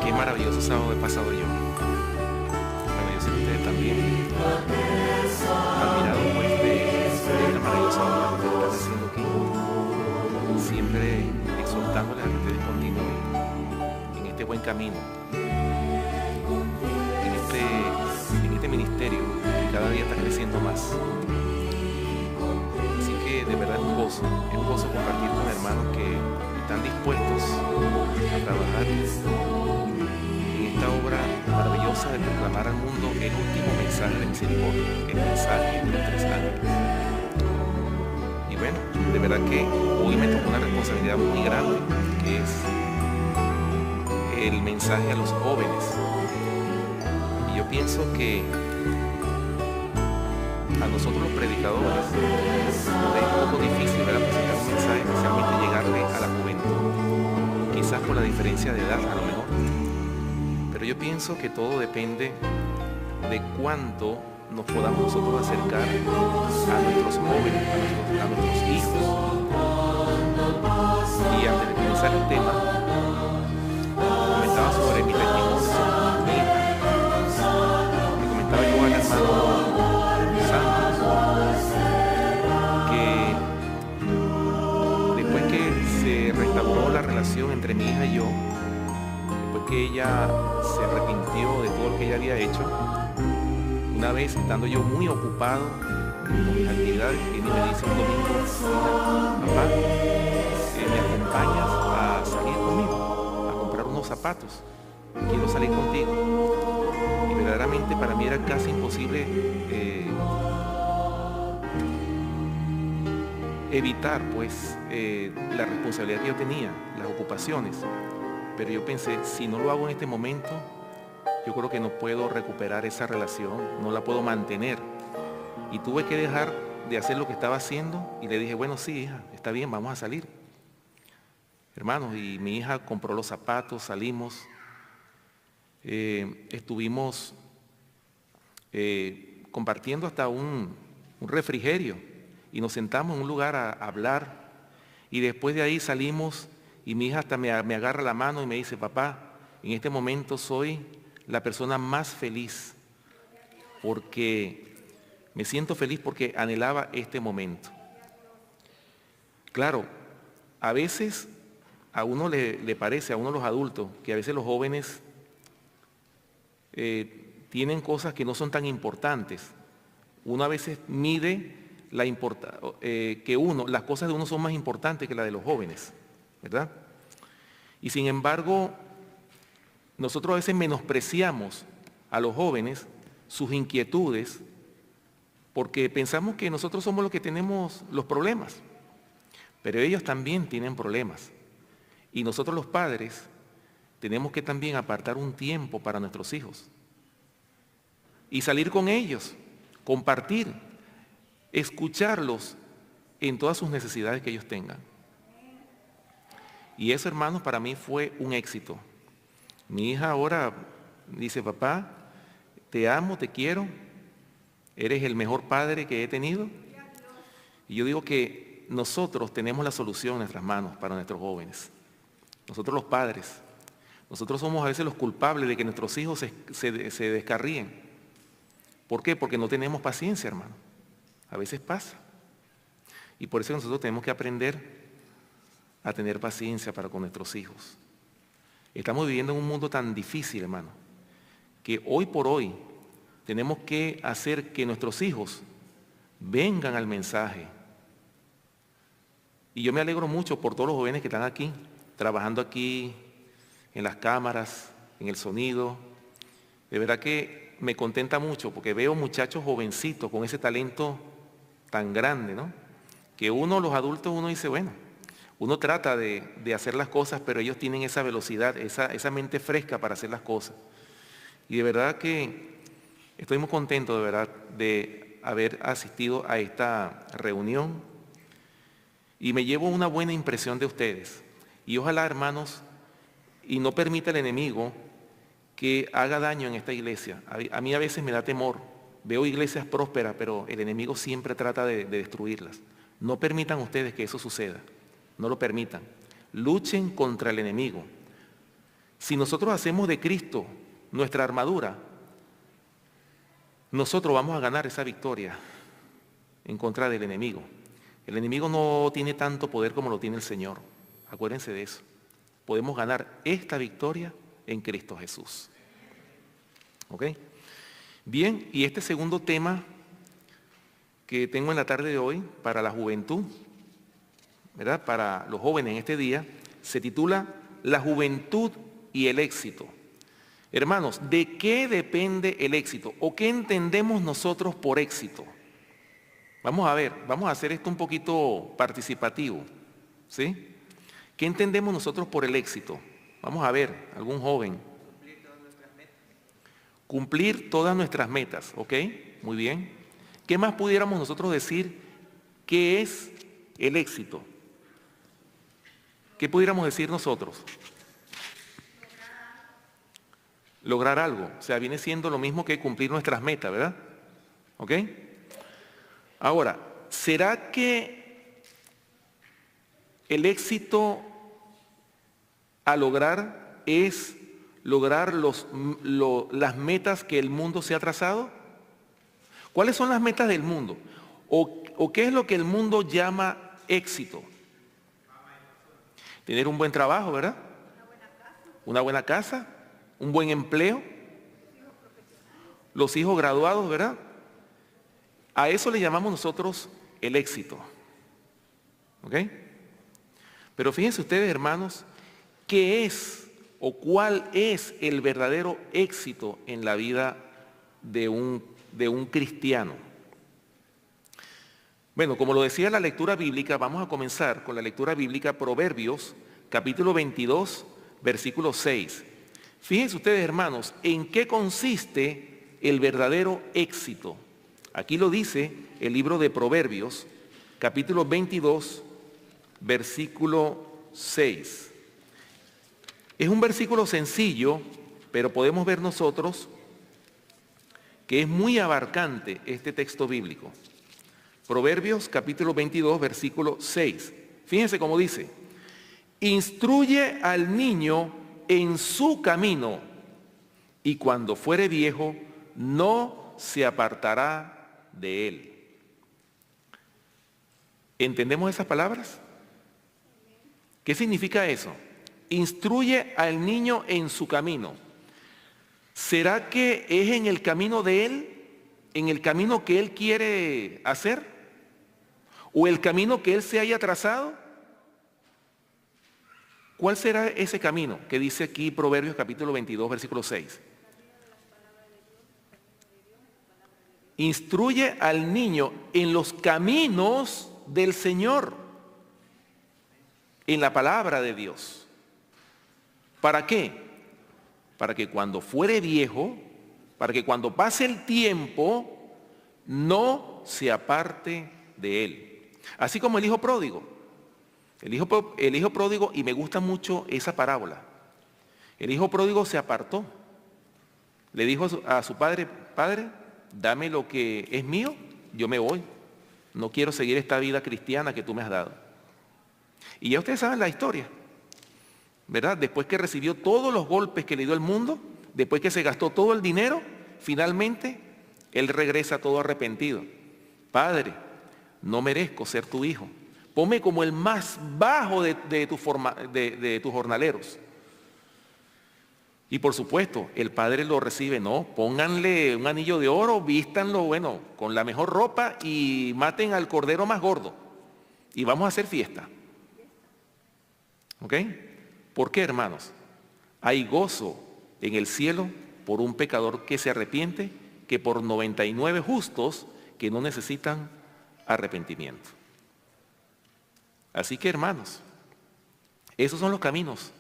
Qué maravilloso sábado he pasado yo. Bueno, yo sé que ustedes también. Admirado pues de esta maravillosa obra que ustedes están haciendo aquí. Siempre exhortándoles a que ustedes continúen en este buen camino. En este ministerio que cada día está creciendo más. Así que de verdad es un gozo compartir con hermanos que están dispuestos a trabajar en esta obra maravillosa de proclamar al mundo el último mensaje de misericordia, el mensaje de los 3 ángeles. Y bueno, de verdad que hoy me tocó una responsabilidad muy grande, que es el mensaje a los jóvenes. Y yo pienso que a nosotros los predicadores es un poco difícil, ¿verdad?, presentar un mensaje, especialmente llegarle a la juventud, quizás por la diferencia de edad a lo mejor, pero yo pienso que todo depende de cuánto nos podamos nosotros acercar a nuestros jóvenes, a nuestros hijos. Y antes de comenzar el tema, comentaba sobre mi testimonio, sobre mi hija. Le comentaba yo al hermano que después que se restauró la relación entre mi hija y yo, después que ella se arrepintió de todo lo que ella había hecho, una vez estando yo muy ocupado con mis actividades, viene y me dice un domingo: papá, ¿me acompañas a salir conmigo, a comprar unos zapatos? Quiero salir contigo. Y verdaderamente para mí era casi imposible evitar pues la responsabilidad que yo tenía, las ocupaciones. Pero yo pensé, si no lo hago en este momento, yo creo que no puedo recuperar esa relación, no la puedo mantener. Y tuve que dejar de hacer lo que estaba haciendo y le dije: bueno, sí, hija, está bien, vamos a salir. Hermanos, y mi hija compró los zapatos, salimos, estuvimos compartiendo hasta un refrigerio y nos sentamos en un lugar a hablar, y después de ahí salimos y mi hija hasta me agarra la mano y me dice: papá, en este momento soy la persona más feliz, porque me siento feliz porque anhelaba este momento. Claro, a veces a uno le parece, a uno los adultos, que a veces los jóvenes tienen cosas que no son tan importantes. Uno a veces mide las cosas de uno son más importantes que las de los jóvenes, ¿verdad? Y sin embargo, nosotros a veces menospreciamos a los jóvenes, sus inquietudes, porque pensamos que nosotros somos los que tenemos los problemas, pero ellos también tienen problemas. Y nosotros los padres tenemos que también apartar un tiempo para nuestros hijos y salir con ellos, compartir, escucharlos en todas sus necesidades que ellos tengan. Y eso, hermanos, para mí fue un éxito. Mi hija ahora dice: papá, te amo, te quiero, eres el mejor padre que he tenido. Y yo digo que nosotros tenemos la solución en nuestras manos para nuestros jóvenes. Nosotros los padres, nosotros somos a veces los culpables de que nuestros hijos se descarríen. ¿Por qué? Porque no tenemos paciencia, hermano. A veces pasa. Y por eso nosotros tenemos que aprender a tener paciencia para con nuestros hijos. Estamos viviendo en un mundo tan difícil, hermano, que hoy por hoy tenemos que hacer que nuestros hijos vengan al mensaje. Y yo me alegro mucho por todos los jóvenes que están aquí, trabajando aquí en las cámaras, en el sonido. De verdad que me contenta mucho porque veo muchachos jovencitos con ese talento tan grande, ¿no? Que los adultos, uno dice, bueno, uno trata de hacer las cosas, pero ellos tienen esa velocidad, esa mente fresca para hacer las cosas. Y de verdad que estoy muy contento, de verdad, de haber asistido a esta reunión. Y me llevo una buena impresión de ustedes. Y ojalá, hermanos, y no permita el enemigo que haga daño en esta iglesia. A mí a veces me da temor. Veo iglesias prósperas, pero el enemigo siempre trata de destruirlas. No permitan ustedes que eso suceda. No lo permitan. Luchen contra el enemigo. Si nosotros hacemos de Cristo nuestra armadura, nosotros vamos a ganar esa victoria en contra del enemigo. El enemigo no tiene tanto poder como lo tiene el Señor. Acuérdense de eso. Podemos ganar esta victoria en Cristo Jesús. ¿Ok? Bien, y este segundo tema que tengo en la tarde de hoy para la juventud, ¿verdad? Para los jóvenes en este día, se titula La juventud y el éxito. Hermanos, ¿de qué depende el éxito? ¿O qué entendemos nosotros por éxito? Vamos a ver, vamos a hacer esto un poquito participativo, ¿sí? ¿Qué entendemos nosotros por el éxito? Vamos a ver, algún joven. Cumplir todas nuestras metas, ¿ok? Muy bien. ¿Qué más pudiéramos nosotros decir que es el éxito? ¿Qué pudiéramos decir nosotros? Lograr algo. O sea, viene siendo lo mismo que cumplir nuestras metas, ¿verdad? ¿Ok? Ahora, ¿será que el éxito a lograr es lograr las metas que el mundo se ha trazado? ¿Cuáles son las metas del mundo? ¿O qué es lo que el mundo llama éxito? Tener un buen trabajo, ¿verdad? Una buena casa, un buen empleo, los hijos graduados, ¿verdad? A eso le llamamos nosotros el éxito. ¿Ok? Pero fíjense ustedes, hermanos, ¿qué es o cuál es el verdadero éxito en la vida de un cristiano? Bueno, como lo decía la lectura bíblica, vamos a comenzar con la lectura bíblica Proverbios, capítulo 22, versículo 6. Fíjense ustedes, hermanos, en qué consiste el verdadero éxito. Aquí lo dice el libro de Proverbios, capítulo 22, versículo 6. Es un versículo sencillo, pero podemos ver nosotros que es muy abarcante este texto bíblico. Proverbios, capítulo 22, versículo 6. Fíjense cómo dice: instruye al niño en su camino, y cuando fuere viejo, no se apartará de él. ¿Entendemos esas palabras? ¿Qué significa eso? Instruye al niño en su camino. ¿Será que es en el camino de él? ¿En el camino que él quiere hacer? ¿O el camino que él se haya trazado? ¿Cuál será ese camino que dice aquí Proverbios capítulo 22, versículo 6? Instruye al niño en los caminos del Señor, en la palabra de Dios. ¿Para qué? Para que cuando fuere viejo, para que cuando pase el tiempo, no se aparte de él. Así como el hijo pródigo. El hijo pródigo, y me gusta mucho esa parábola. El hijo pródigo se apartó. Le dijo a su padre: Padre, dame lo que es mío, yo me voy. No quiero seguir esta vida cristiana que tú me has dado. Y ya ustedes saben la historia, ¿verdad? Después que recibió todos los golpes que le dio el mundo, después que se gastó todo el dinero, finalmente él regresa todo arrepentido. Padre, no merezco ser tu hijo. Ponme como el más bajo de tus jornaleros. Y por supuesto, el padre lo recibe. No, pónganle un anillo de oro, vístanlo, bueno, con la mejor ropa y maten al cordero más gordo. Y vamos a hacer fiesta. ¿Ok? ¿Por qué, hermanos? Hay gozo en el cielo por un pecador que se arrepiente, que por 99 justos que no necesitan arrepentimiento. Así que, hermanos, esos son los caminos.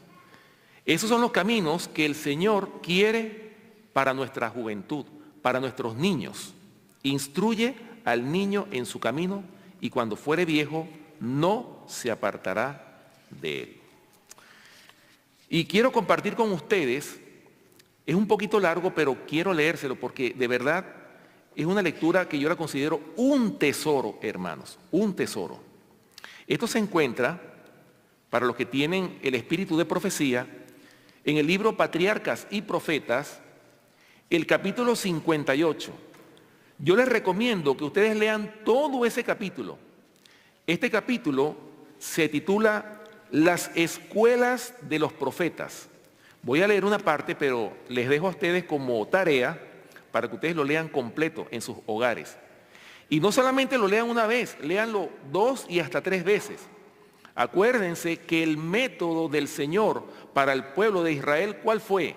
Esos son los caminos que el Señor quiere para nuestra juventud, para nuestros niños. Instruye al niño en su camino y cuando fuere viejo no se apartará de él. Y quiero compartir con ustedes, es un poquito largo, pero quiero leérselo porque de verdad es una lectura que yo la considero un tesoro, hermanos, un tesoro. Esto se encuentra, para los que tienen el espíritu de profecía, en el libro Patriarcas y Profetas, el capítulo 58. Yo les recomiendo que ustedes lean todo ese capítulo. Este capítulo se titula Las escuelas de los profetas. Voy a leer una parte, pero les dejo a ustedes como tarea para que ustedes lo lean completo en sus hogares. Y no solamente lo lean una vez, léanlo 2 y hasta 3 veces. Acuérdense que el método del Señor para el pueblo de Israel, ¿cuál fue?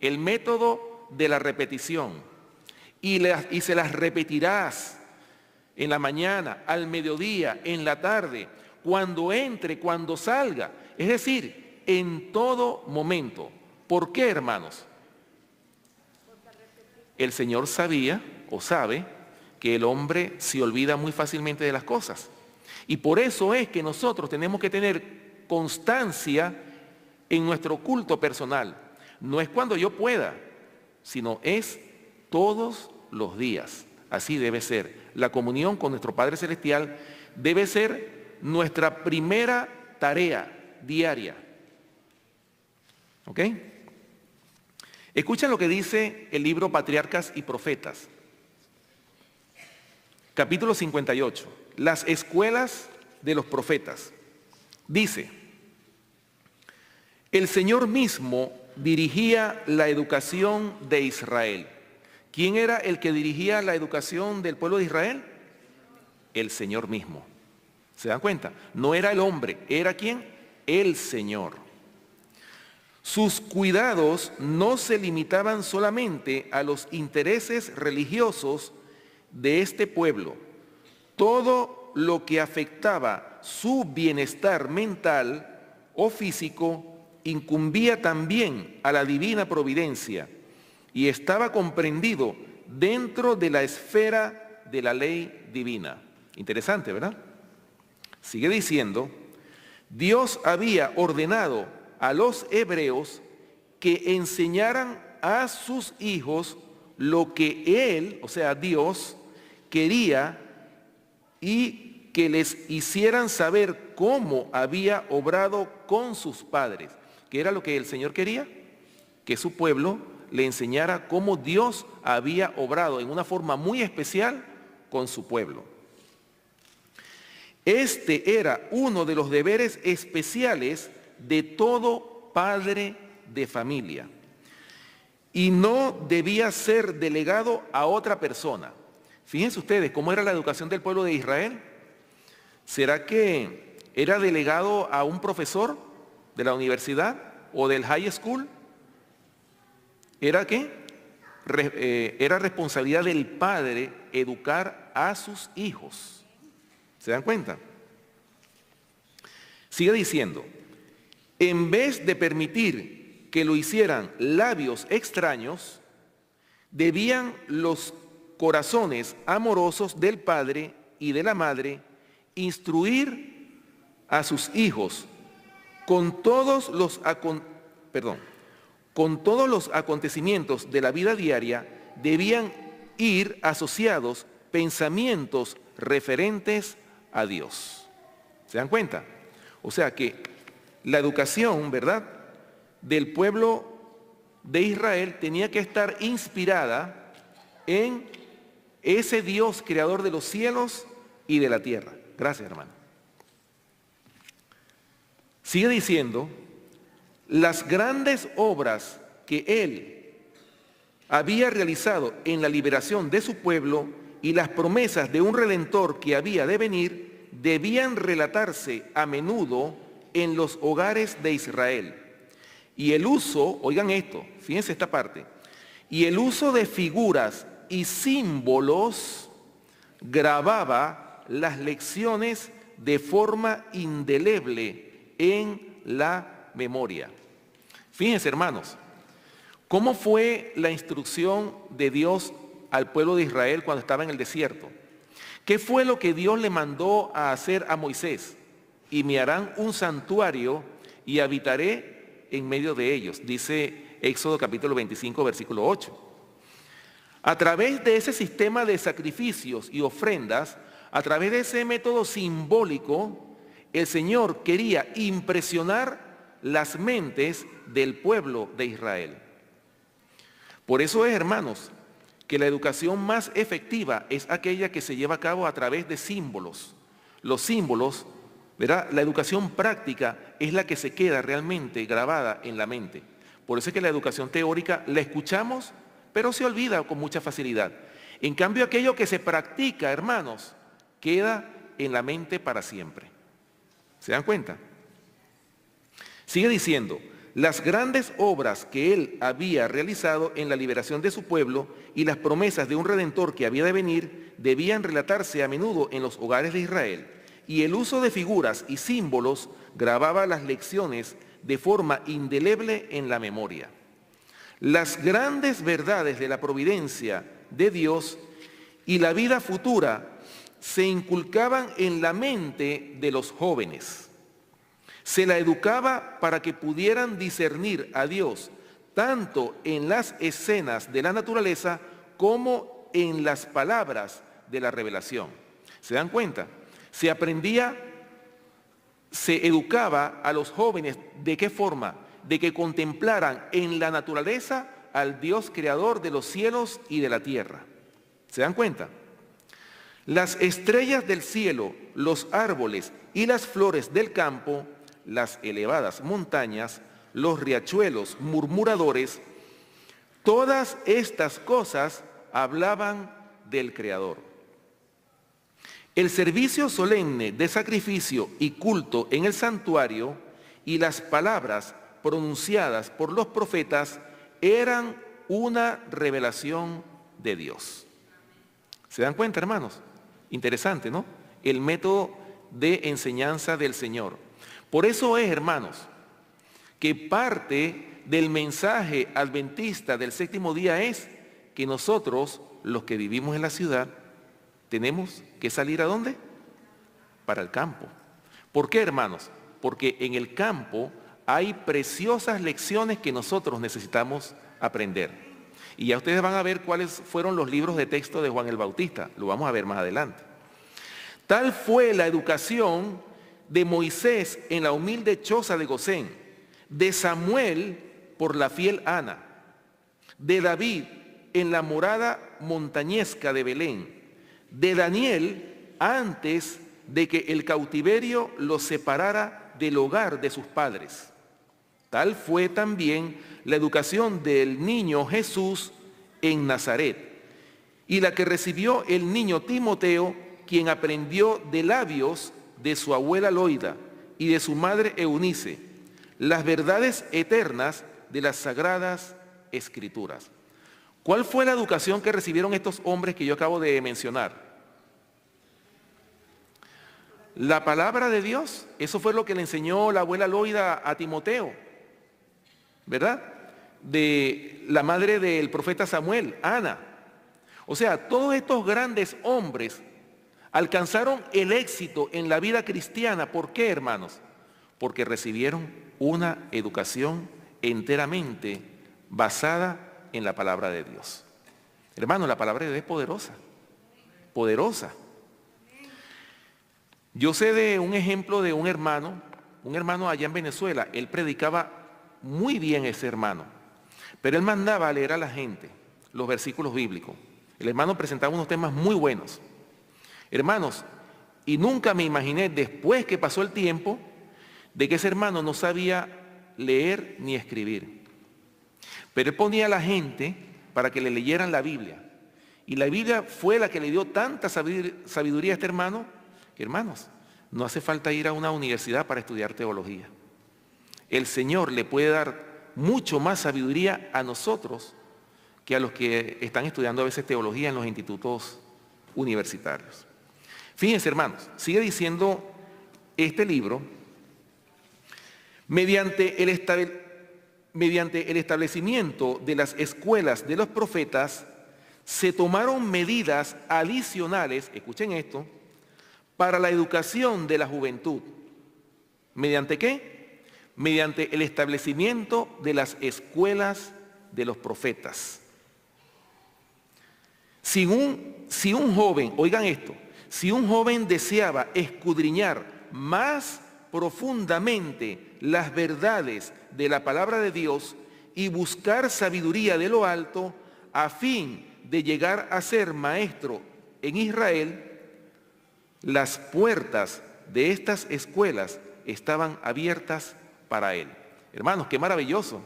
El método de la repetición. Y se las repetirás en la mañana, al mediodía, en la tarde, cuando entre, cuando salga. Es decir, en todo momento. ¿Por qué, hermanos? El Señor sabía o sabe que el hombre se olvida muy fácilmente de las cosas. Y por eso es que nosotros tenemos que tener constancia en nuestro culto personal. No es cuando yo pueda, sino es todos los días. Así debe ser. La comunión con nuestro Padre Celestial debe ser nuestra primera tarea diaria. ¿Ok? Escuchen lo que dice el libro Patriarcas y Profetas. Capítulo 58. Las escuelas de los profetas. Dice, el Señor mismo dirigía la educación de Israel. ¿Quién era el que dirigía la educación del pueblo de Israel? El Señor mismo. ¿Se dan cuenta? No era el hombre, ¿era quién? El Señor. Sus cuidados no se limitaban solamente a los intereses religiosos de este pueblo. Todo lo que afectaba su bienestar mental o físico incumbía también a la divina providencia y estaba comprendido dentro de la esfera de la ley divina. Interesante, ¿verdad? Sigue diciendo, Dios había ordenado a los hebreos que enseñaran a sus hijos lo que Él, o sea, Dios, quería y que les hicieran saber cómo había obrado con sus padres. ¿Qué era lo que el Señor quería? Que su pueblo le enseñara cómo Dios había obrado en una forma muy especial con su pueblo. Este era uno de los deberes especiales de todo padre de familia y no debía ser delegado a otra persona. Fíjense ustedes cómo era la educación del pueblo de Israel. ¿Será que era delegado a un profesor de la universidad o del high school? ¿Era qué? Era responsabilidad del padre educar a sus hijos. ¿Se dan cuenta? Sigue diciendo, en vez de permitir que lo hicieran labios extraños, debían los corazones amorosos del padre y de la madre instruir a sus hijos con todos los acontecimientos de la vida diaria. Debían ir asociados pensamientos referentes a Dios. ¿Se dan cuenta? O sea que la educación, ¿verdad?, del pueblo de Israel tenía que estar inspirada en ese Dios creador de los cielos y de la tierra. Gracias, hermano. Sigue diciendo, las grandes obras que Él había realizado en la liberación de su pueblo y las promesas de un Redentor que había de venir, debían relatarse a menudo en los hogares de Israel. Y el uso, oigan esto, fíjense esta parte, y el uso de figuras y símbolos grababa las lecciones de forma indeleble en la memoria. Fíjense, hermanos, ¿cómo fue la instrucción de Dios al pueblo de Israel cuando estaba en el desierto? ¿Qué fue lo que Dios le mandó a hacer a Moisés? Y me harán un santuario y habitaré en medio de ellos, dice Éxodo capítulo 25, versículo 8. A través de ese sistema de sacrificios y ofrendas, a través de ese método simbólico, el Señor quería impresionar las mentes del pueblo de Israel. Por eso es, hermanos, que la educación más efectiva es aquella que se lleva a cabo a través de símbolos. Los símbolos, ¿verdad? La educación práctica es la que se queda realmente grabada en la mente. Por eso es que la educación teórica la escuchamos, pero se olvida con mucha facilidad. En cambio, aquello que se practica, hermanos, queda en la mente para siempre. ¿Se dan cuenta? Sigue diciendo, las grandes obras que él había realizado en la liberación de su pueblo y las promesas de un redentor que había de venir debían relatarse a menudo en los hogares de Israel, y el uso de figuras y símbolos grababa las lecciones de forma indeleble en la memoria. Las grandes verdades de la providencia de Dios y la vida futura se inculcaban en la mente de los jóvenes. Se la educaba para que pudieran discernir a Dios tanto en las escenas de la naturaleza como en las palabras de la revelación. ¿Se dan cuenta? Se aprendía, se educaba a los jóvenes, ¿de qué forma? De que contemplaran en la naturaleza al Dios creador de los cielos y de la tierra. ¿Se dan cuenta? Las estrellas del cielo, los árboles y las flores del campo, las elevadas montañas, los riachuelos murmuradores, todas estas cosas hablaban del Creador. El servicio solemne de sacrificio y culto en el santuario y las palabras pronunciadas por los profetas eran una revelación de Dios. ¿Se dan cuenta, hermanos? Interesante, ¿no? El método de enseñanza del Señor. Por eso es, hermanos, que parte del mensaje adventista del séptimo día es que nosotros, los que vivimos en la ciudad, tenemos que salir ¿a dónde? Para el campo. ¿Por qué, hermanos? Porque en el campo hay preciosas lecciones que nosotros necesitamos aprender. Y ya ustedes van a ver cuáles fueron los libros de texto de Juan el Bautista. Lo vamos a ver más adelante. Tal fue la educación de Moisés en la humilde choza de Gosén, de Samuel por la fiel Ana, de David en la morada montañesca de Belén, de Daniel antes de que el cautiverio los separara del hogar de sus padres. Tal fue también la educación del niño Jesús en Nazaret, y la que recibió el niño Timoteo, quien aprendió de labios de su abuela Loida y de su madre Eunice las verdades eternas de las sagradas escrituras. ¿Cuál fue la educación que recibieron estos hombres que yo acabo de mencionar? La palabra de Dios. Eso fue lo que le enseñó la abuela Loida a Timoteo, ¿verdad? De la madre del profeta Samuel, Ana. O sea, todos estos grandes hombres alcanzaron el éxito en la vida cristiana. ¿Por qué, hermanos? Porque recibieron una educación enteramente basada en la palabra de Dios. Hermanos, la palabra de Dios es poderosa, poderosa. Yo sé de un ejemplo de un hermano allá en Venezuela. Él predicaba muy bien, ese hermano, pero él mandaba a leer a la gente los versículos bíblicos. El hermano presentaba unos temas muy buenos. Hermanos, y nunca me imaginé, después que pasó el tiempo, de que ese hermano no sabía leer ni escribir. Pero él ponía a la gente para que le leyeran la Biblia. Y la Biblia fue la que le dio tanta sabiduría a este hermano, que, hermanos, no hace falta ir a una universidad para estudiar teología. El Señor le puede dar mucho más sabiduría a nosotros que a los que están estudiando a veces teología en los institutos universitarios. Fíjense, hermanos, sigue diciendo este libro, mediante el establecimiento de las escuelas de los profetas, se tomaron medidas adicionales, escuchen esto, para la educación de la juventud. ¿Mediante qué? Mediante el establecimiento de las escuelas de los profetas. Si un joven, oigan esto, si un joven deseaba escudriñar más profundamente las verdades de la palabra de Dios y buscar sabiduría de lo alto a fin de llegar a ser maestro en Israel, las puertas de estas escuelas estaban abiertas para él. Hermanos, qué maravilloso.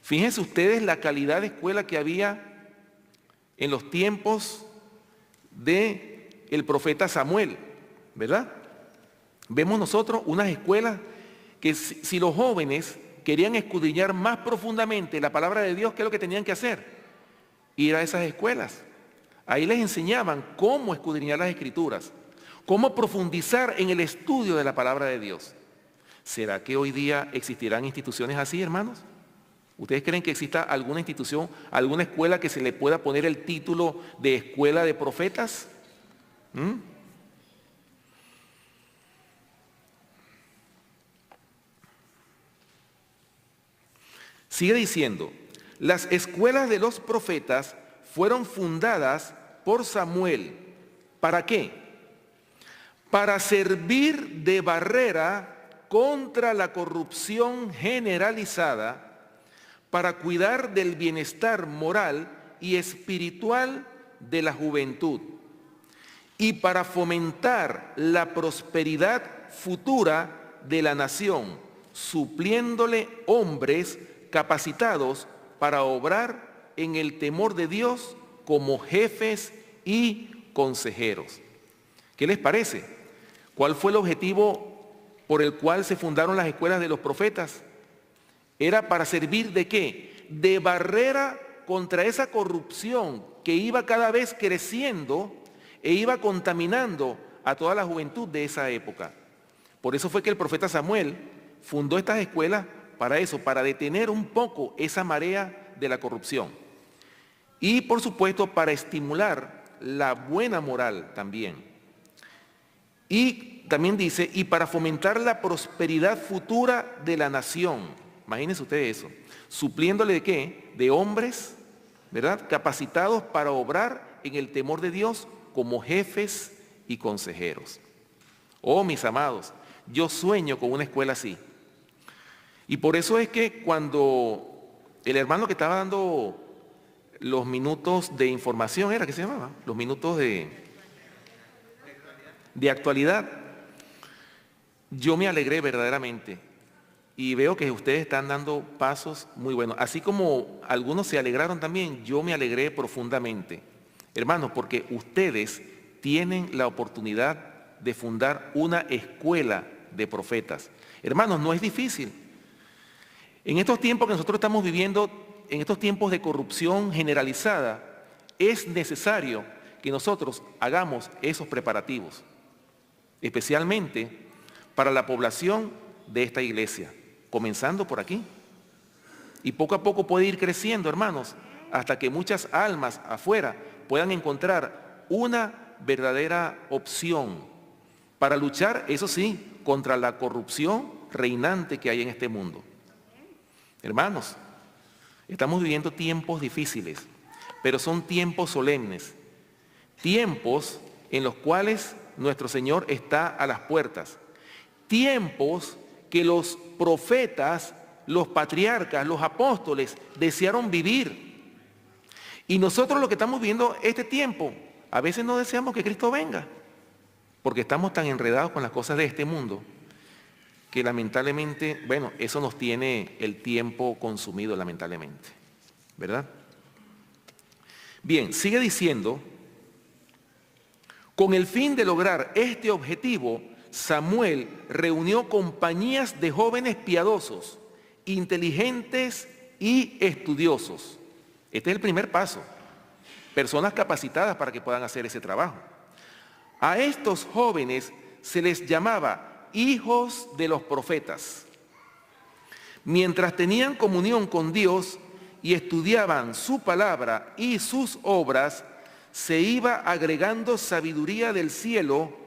Fíjense ustedes la calidad de escuela que había en los tiempos del profeta Samuel, ¿verdad? Vemos nosotros unas escuelas que si los jóvenes querían escudriñar más profundamente la palabra de Dios, ¿qué es lo que tenían que hacer? Ir a esas escuelas. Ahí les enseñaban cómo escudriñar las Escrituras, cómo profundizar en el estudio de la palabra de Dios. ¿Será que hoy día existirán instituciones así, hermanos? ¿Ustedes creen que exista alguna institución, alguna escuela que se le pueda poner el título de escuela de profetas? Sigue diciendo, las escuelas de los profetas fueron fundadas por Samuel. ¿Para qué? Para servir de barrera contra la corrupción generalizada, para cuidar del bienestar moral y espiritual de la juventud y para fomentar la prosperidad futura de la nación, supliéndole hombres capacitados para obrar en el temor de Dios como jefes y consejeros. ¿Qué les parece? ¿Cuál fue el objetivo por el cual se fundaron las escuelas de los profetas? Era para servir ¿de qué? De barrera contra esa corrupción que iba cada vez creciendo e iba contaminando a toda la juventud de esa época. Por eso fue que el profeta Samuel fundó estas escuelas para eso, para detener un poco esa marea de la corrupción. Y por supuesto para estimular la buena moral también. Y también dice, y para fomentar la prosperidad futura de la nación. Imagínense ustedes eso, supliéndole ¿de qué? De hombres, ¿verdad? Capacitados para obrar en el temor de Dios como jefes y consejeros. Oh, mis amados, yo sueño con una escuela así. Y por eso es que cuando el hermano que estaba dando los minutos de información, ¿era que se llamaba? Los minutos de actualidad, yo me alegré verdaderamente. Y veo que ustedes están dando pasos muy buenos. Así como algunos se alegraron también, yo me alegré profundamente. Hermanos, porque ustedes tienen la oportunidad de fundar una escuela de profetas. Hermanos, no es difícil. En estos tiempos que nosotros estamos viviendo, en estos tiempos de corrupción generalizada, es necesario que nosotros hagamos esos preparativos, especialmente para la población de esta iglesia. Comenzando por aquí. Y poco a poco puede ir creciendo, hermanos, hasta que muchas almas afuera puedan encontrar una verdadera opción para luchar, eso sí, contra la corrupción reinante que hay en este mundo. Hermanos, estamos viviendo tiempos difíciles, pero son tiempos solemnes, tiempos en los cuales nuestro Señor está a las puertas, tiempos que los profetas, los patriarcas, los apóstoles desearon vivir. Y nosotros lo que estamos viendo este tiempo, a veces no deseamos que Cristo venga, porque estamos tan enredados con las cosas de este mundo, que lamentablemente, bueno, eso nos tiene el tiempo consumido, lamentablemente, ¿verdad? Bien, sigue diciendo, con el fin de lograr este objetivo, Samuel reunió compañías de jóvenes piadosos, inteligentes y estudiosos. Este es el primer paso. Personas capacitadas para que puedan hacer ese trabajo. A estos jóvenes se les llamaba hijos de los profetas. Mientras tenían comunión con Dios y estudiaban su palabra y sus obras, se iba agregando sabiduría del cielo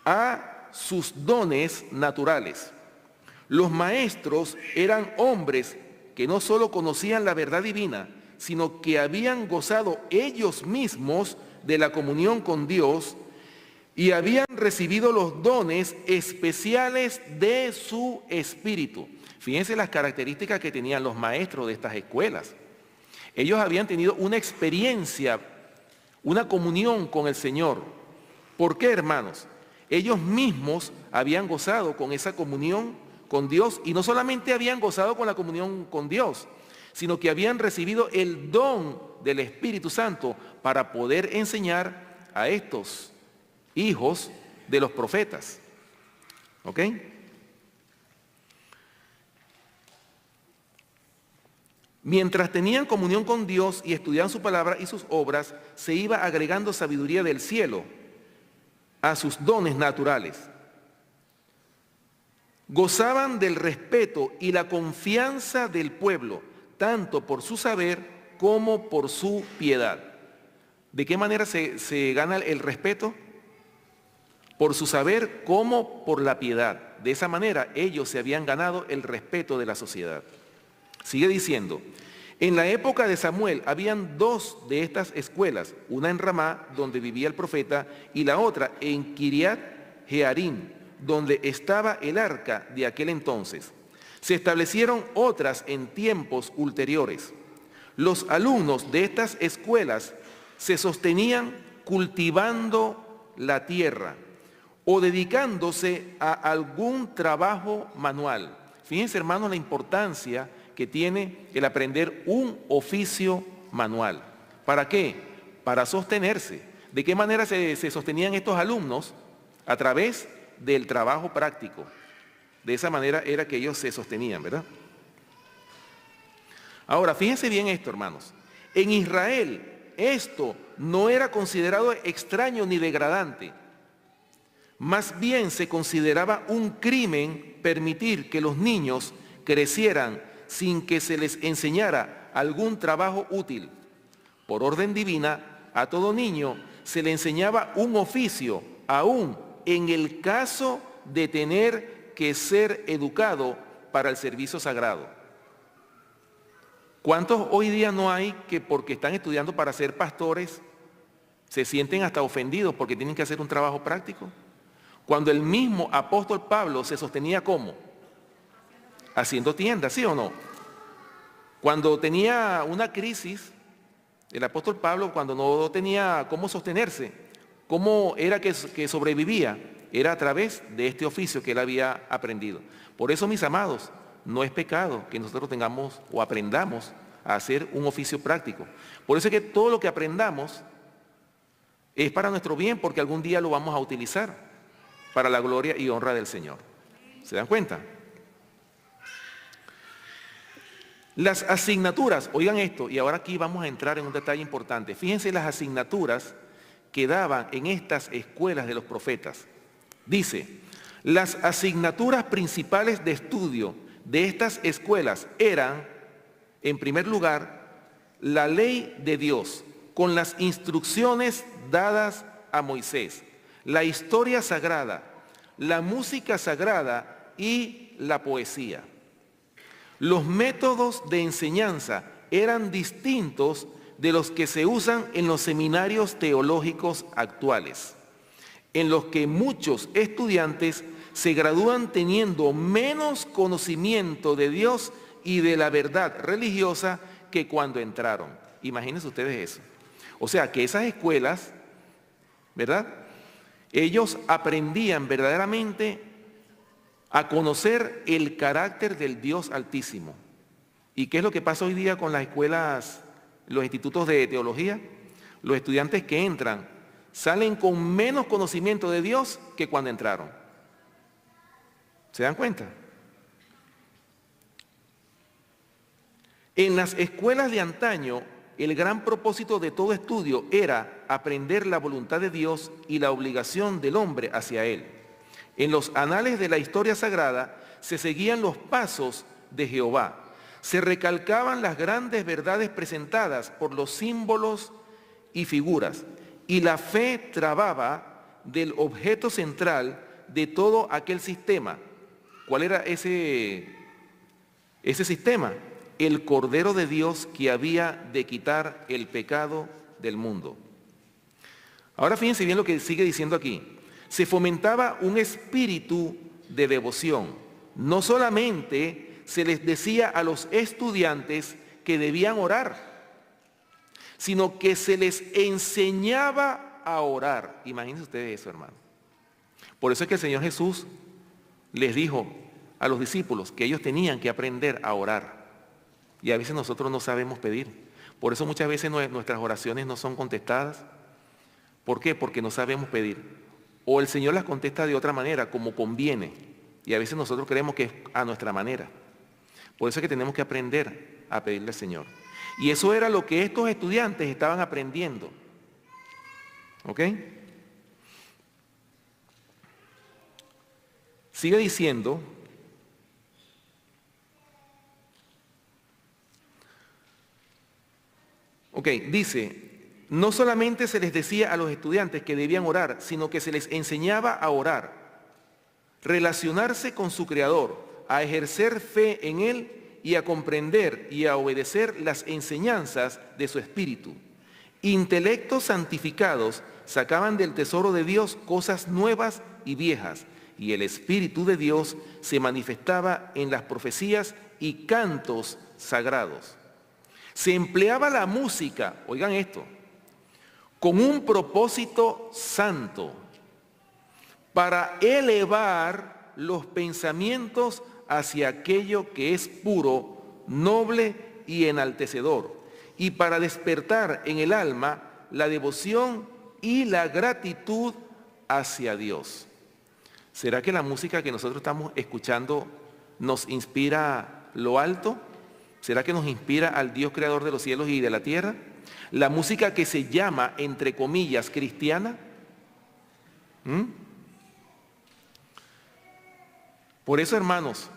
a sus dones naturales. Los maestros eran hombres que no solo conocían la verdad divina, sino que habían gozado ellos mismos de la comunión con Dios, y habían recibido los dones especiales de su espíritu. Fíjense las características que tenían los maestros de estas escuelas. Ellos habían tenido una experiencia, una comunión con el Señor. ¿Por qué, hermanos? Ellos mismos habían gozado con esa comunión con Dios, y no solamente habían gozado con la comunión con Dios, sino que habían recibido el don del Espíritu Santo para poder enseñar a estos hijos de los profetas. ¿Ok? Mientras tenían comunión con Dios y estudiaban su palabra y sus obras, se iba agregando sabiduría del cielo a sus dones naturales. Gozaban del respeto y la confianza del pueblo, tanto por su saber como por su piedad. ¿De qué manera se gana el respeto? Por su saber como por la piedad. De esa manera ellos se habían ganado el respeto de la sociedad. Sigue diciendo, en la época de Samuel habían dos de estas escuelas, una en Ramá, donde vivía el profeta, y la otra en Kiriat Jearim, donde estaba el arca de aquel entonces. Se establecieron otras en tiempos ulteriores. Los alumnos de estas escuelas se sostenían cultivando la tierra o dedicándose a algún trabajo manual. Fíjense, hermanos, la importancia que tiene el aprender un oficio manual. ¿Para qué? Para sostenerse. ¿De qué manera se sostenían estos alumnos? A través del trabajo práctico. De esa manera era que ellos se sostenían, ¿verdad? Ahora, fíjense bien esto, hermanos. En Israel esto no era considerado extraño ni degradante. Más bien se consideraba un crimen permitir que los niños crecieran sin que se les enseñara algún trabajo útil. Por orden divina, a todo niño se le enseñaba un oficio, aún en el caso de tener que ser educado para el servicio sagrado. ¿Cuántos hoy día no hay que porque están estudiando para ser pastores se sienten hasta ofendidos porque tienen que hacer un trabajo práctico? Cuando el mismo apóstol Pablo se sostenía ¿cómo? Haciendo tiendas, ¿sí o no? Cuando tenía una crisis, el apóstol Pablo, cuando no tenía cómo sostenerse, ¿cómo era que sobrevivía? Era a través de este oficio que él había aprendido. Por eso, mis amados, no es pecado que nosotros tengamos o aprendamos a hacer un oficio práctico. Por eso es que todo lo que aprendamos es para nuestro bien, porque algún día lo vamos a utilizar para la gloria y honra del Señor. ¿Se dan cuenta? Las asignaturas, oigan esto, y ahora aquí vamos a entrar en un detalle importante. Fíjense las asignaturas que daban en estas escuelas de los profetas. Dice, las asignaturas principales de estudio de estas escuelas eran, en primer lugar, la ley de Dios, con las instrucciones dadas a Moisés, la historia sagrada, la música sagrada y la poesía. Los métodos de enseñanza eran distintos de los que se usan en los seminarios teológicos actuales, en los que muchos estudiantes se gradúan teniendo menos conocimiento de Dios y de la verdad religiosa que cuando entraron. Imagínense ustedes eso. O sea, que esas escuelas, ¿verdad? Ellos aprendían verdaderamente a conocer el carácter del Dios Altísimo. ¿Y qué es lo que pasa hoy día con las escuelas, los institutos de teología? Los estudiantes que entran salen con menos conocimiento de Dios que cuando entraron. ¿Se dan cuenta? En las escuelas de antaño, el gran propósito de todo estudio era aprender la voluntad de Dios y la obligación del hombre hacia Él. En los anales de la historia sagrada se seguían los pasos de Jehová. Se recalcaban las grandes verdades presentadas por los símbolos y figuras, y la fe trababa del objeto central de todo aquel sistema. ¿Cuál era ese sistema? El Cordero de Dios que había de quitar el pecado del mundo. Ahora fíjense bien lo que sigue diciendo aquí. se fomentaba un espíritu de devoción. No solamente se les decía a los estudiantes que debían orar, sino que se les enseñaba a orar. Imagínense ustedes eso, hermano. Por eso es que el Señor Jesús les dijo a los discípulos que ellos tenían que aprender a orar. Y a veces nosotros no sabemos pedir. Por eso muchas veces nuestras oraciones no son contestadas. ¿Por qué? Porque no sabemos pedir. O el Señor las contesta de otra manera, como conviene. Y a veces nosotros creemos que es a nuestra manera. Por eso es que tenemos que aprender a pedirle al Señor. Y eso era lo que estos estudiantes estaban aprendiendo. ¿Ok? Sigue diciendo, dice, no solamente se les decía a los estudiantes que debían orar, sino que se les enseñaba a orar, relacionarse con su Creador, a ejercer fe en Él y a comprender y a obedecer las enseñanzas de su Espíritu. Intelectos santificados sacaban del tesoro de Dios cosas nuevas y viejas, y el Espíritu de Dios se manifestaba en las profecías y cantos sagrados. Se empleaba la música, oigan esto, con un propósito santo, para elevar los pensamientos hacia aquello que es puro, noble y enaltecedor, y para despertar en el alma la devoción y la gratitud hacia Dios. ¿Será que la música que nosotros estamos escuchando nos inspira lo alto? ¿Será que nos inspira al Dios creador de los cielos y de la tierra? La música que se llama, entre comillas, cristiana. Por eso, hermanos,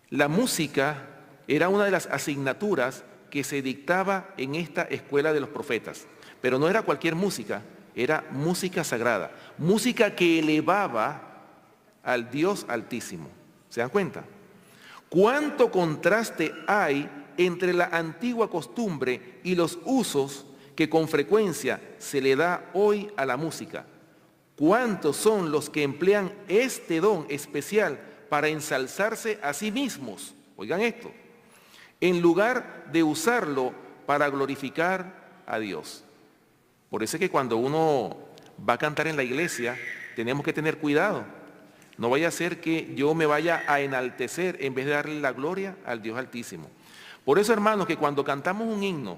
la música era una de las asignaturas que se dictaba en esta escuela de los profetas. Pero no era cualquier música, era música sagrada, música que elevaba al Dios Altísimo. ¿Se dan cuenta? ¿Cuánto contraste hay entre la antigua costumbre y los usos que con frecuencia se le da hoy a la música? ¿Cuántos son los que emplean este don especial para ensalzarse a sí mismos? Oigan esto, en lugar de usarlo para glorificar a Dios. Por eso es que cuando uno va a cantar en la iglesia, tenemos que tener cuidado. No vaya a ser que yo me vaya a enaltecer en vez de darle la gloria al Dios Altísimo. Por eso, hermanos, que cuando cantamos un himno,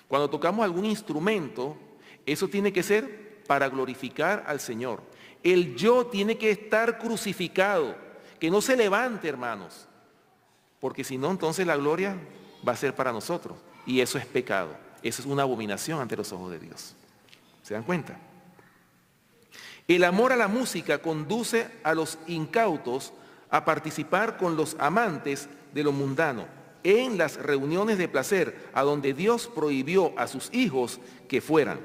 cuando tocamos algún instrumento, eso tiene que ser para glorificar al Señor. El yo tiene que estar crucificado, que no se levante, hermanos, porque si no, entonces la gloria va a ser para nosotros, y eso es pecado, eso es una abominación ante los ojos de Dios. ¿Se dan cuenta? El amor a la música conduce a los incautos a participar con los amantes de lo mundano en las reuniones de placer a donde Dios prohibió a sus hijos que fueran.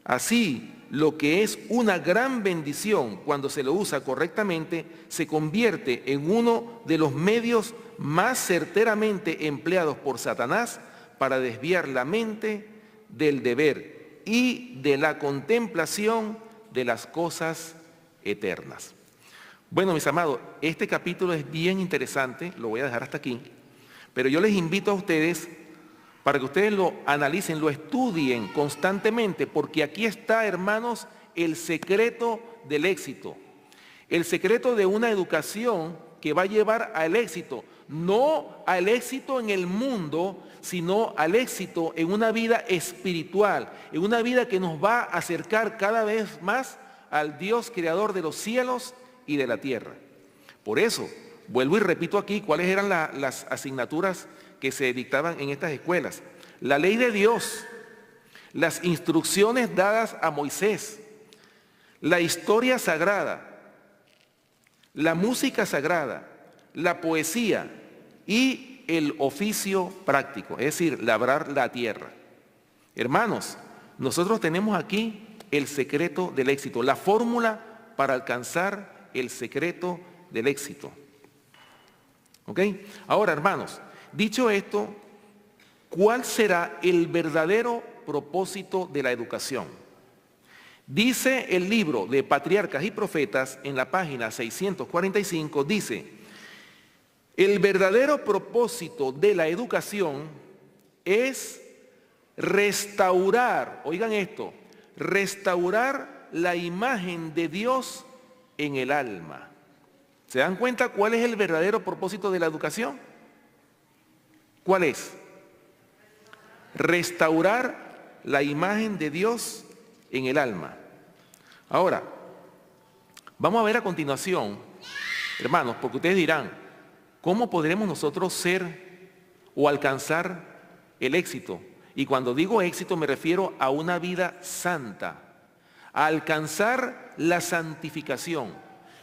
Así, lo que es una gran bendición cuando se lo usa correctamente, se convierte en uno de los medios más certeramente empleados por Satanás para desviar la mente del deber y de la contemplación de las cosas eternas. Bueno, mis amados, este capítulo es bien interesante, lo voy a dejar hasta aquí, pero yo les invito a ustedes para que ustedes lo analicen, lo estudien constantemente, porque aquí está, hermanos, el secreto del éxito. El secreto de una educación que va a llevar al éxito, no al éxito en el mundo, sino al éxito en una vida espiritual, en una vida que nos va a acercar cada vez más al Dios creador de los cielos y de la tierra. Por eso, vuelvo y repito aquí cuáles eran las asignaturas que se dictaban en estas escuelas. La ley de Dios, las instrucciones dadas a Moisés, la historia sagrada, la música sagrada, la poesía y el oficio práctico, es decir, labrar la tierra. Hermanos, nosotros tenemos aquí el secreto del éxito, la fórmula para alcanzar el secreto del éxito. ¿Ok? Ahora, hermanos, dicho esto, ¿cuál será el verdadero propósito de la educación? Dice el libro de Patriarcas y Profetas en la página 645, dice: el verdadero propósito de la educación es restaurar, oigan esto, restaurar la imagen de Dios en el alma. ¿Se dan cuenta cuál es el verdadero propósito de la educación? ¿Cuál es? Restaurar la imagen de Dios en el alma. Ahora, vamos a ver a continuación, hermanos, porque ustedes dirán, ¿cómo podremos nosotros ser o alcanzar el éxito? Y cuando digo éxito me refiero a una vida santa, a alcanzar la santificación.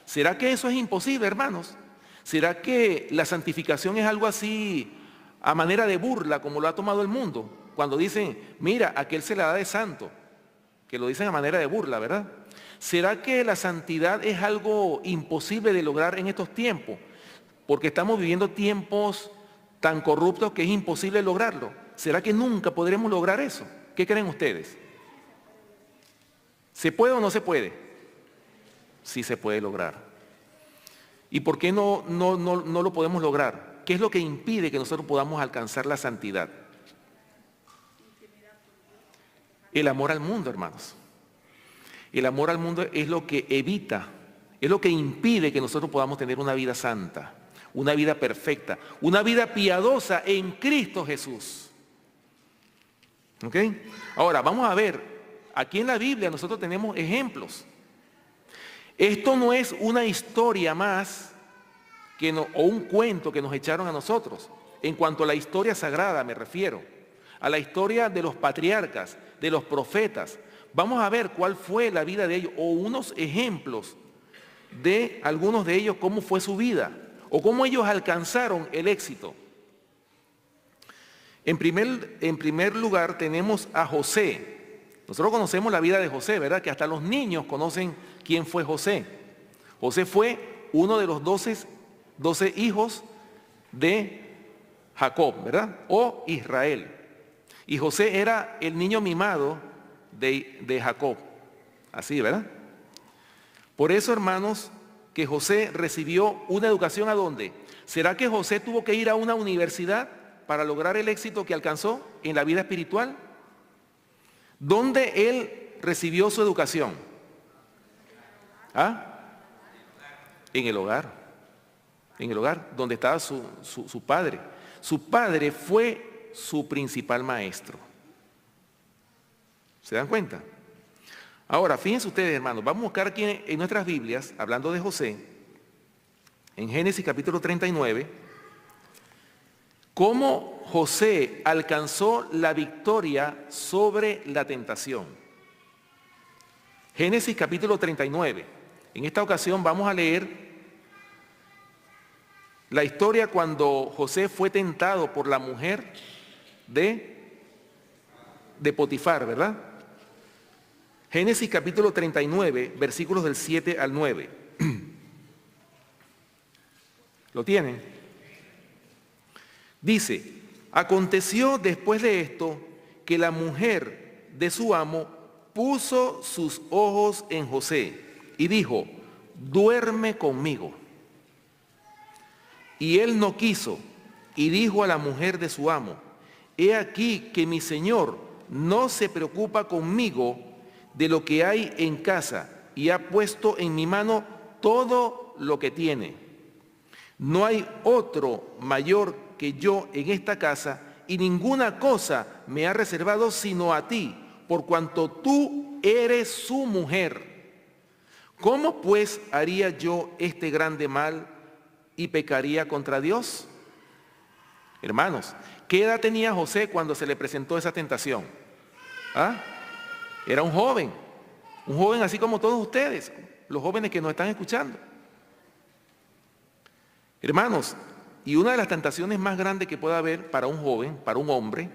¿Será que eso es imposible, hermanos? ¿Será que la santificación es algo así a manera de burla como lo ha tomado el mundo? Cuando dicen, mira, aquel se la da de santo, que lo dicen a manera de burla, ¿verdad? ¿Será que la santidad es algo imposible de lograr en estos tiempos? Porque estamos viviendo tiempos tan corruptos que es imposible lograrlo. ¿Será que nunca podremos lograr eso? ¿Qué creen ustedes? ¿Se puede o no se puede? Sí se puede lograr. ¿Y por qué no lo podemos lograr? ¿Qué es lo que impide que nosotros podamos alcanzar la santidad? El amor al mundo, hermanos. El amor al mundo es lo que evita, es lo que impide que nosotros podamos tener una vida santa, una vida perfecta, una vida piadosa en Cristo Jesús. ¿Ok? Ahora, vamos a ver, aquí en la Biblia nosotros tenemos ejemplos. Esto no es una historia más o un cuento que nos echaron a nosotros. En cuanto a la historia sagrada me refiero, a la historia de los patriarcas, de los profetas. Vamos a ver cuál fue la vida de ellos, o unos ejemplos de algunos de ellos, cómo fue su vida, o cómo ellos alcanzaron el éxito. En primer lugar tenemos a José. Nosotros conocemos la vida de José, ¿verdad? Que hasta los niños conocen quién fue José. José fue uno de los 12 hijos de Jacob, ¿verdad? O Israel. Y José era el niño mimado de Jacob. Así, ¿verdad? Por eso, hermanos, que José recibió una educación ¿a dónde? ¿Será que José tuvo que ir a una universidad para lograr el éxito que alcanzó en la vida espiritual? ¿Dónde él recibió su educación? ¿Ah? En el hogar. En el hogar, donde estaba su padre. Su padre fue su principal maestro. ¿Se dan cuenta? Ahora, fíjense ustedes, hermanos, vamos a buscar aquí en nuestras Biblias, hablando de José, en Génesis capítulo 39, cómo José alcanzó la victoria sobre la tentación. Génesis capítulo 39. En esta ocasión vamos a leer la historia cuando José fue tentado por la mujer de Potifar, ¿verdad? Génesis capítulo 39, versículos del 7 al 9. ¿Lo tienen? Dice: aconteció después de esto que la mujer de su amo puso sus ojos en José y dijo: duerme conmigo. Y él no quiso, y dijo a la mujer de su amo: he aquí que mi señor no se preocupa conmigo de lo que hay en casa, y ha puesto en mi mano todo lo que tiene. No hay otro mayor que yo en esta casa, y ninguna cosa me ha reservado sino a ti, por cuanto tú eres su mujer. ¿Cómo pues haría yo este grande mal y pecaría contra Dios? Hermanos, ¿qué edad tenía José cuando se le presentó esa tentación? ¿Ah? Era un joven así como todos ustedes, los jóvenes que nos están escuchando. Hermanos, y una de las tentaciones más grandes que puede haber para un joven, para un hombre,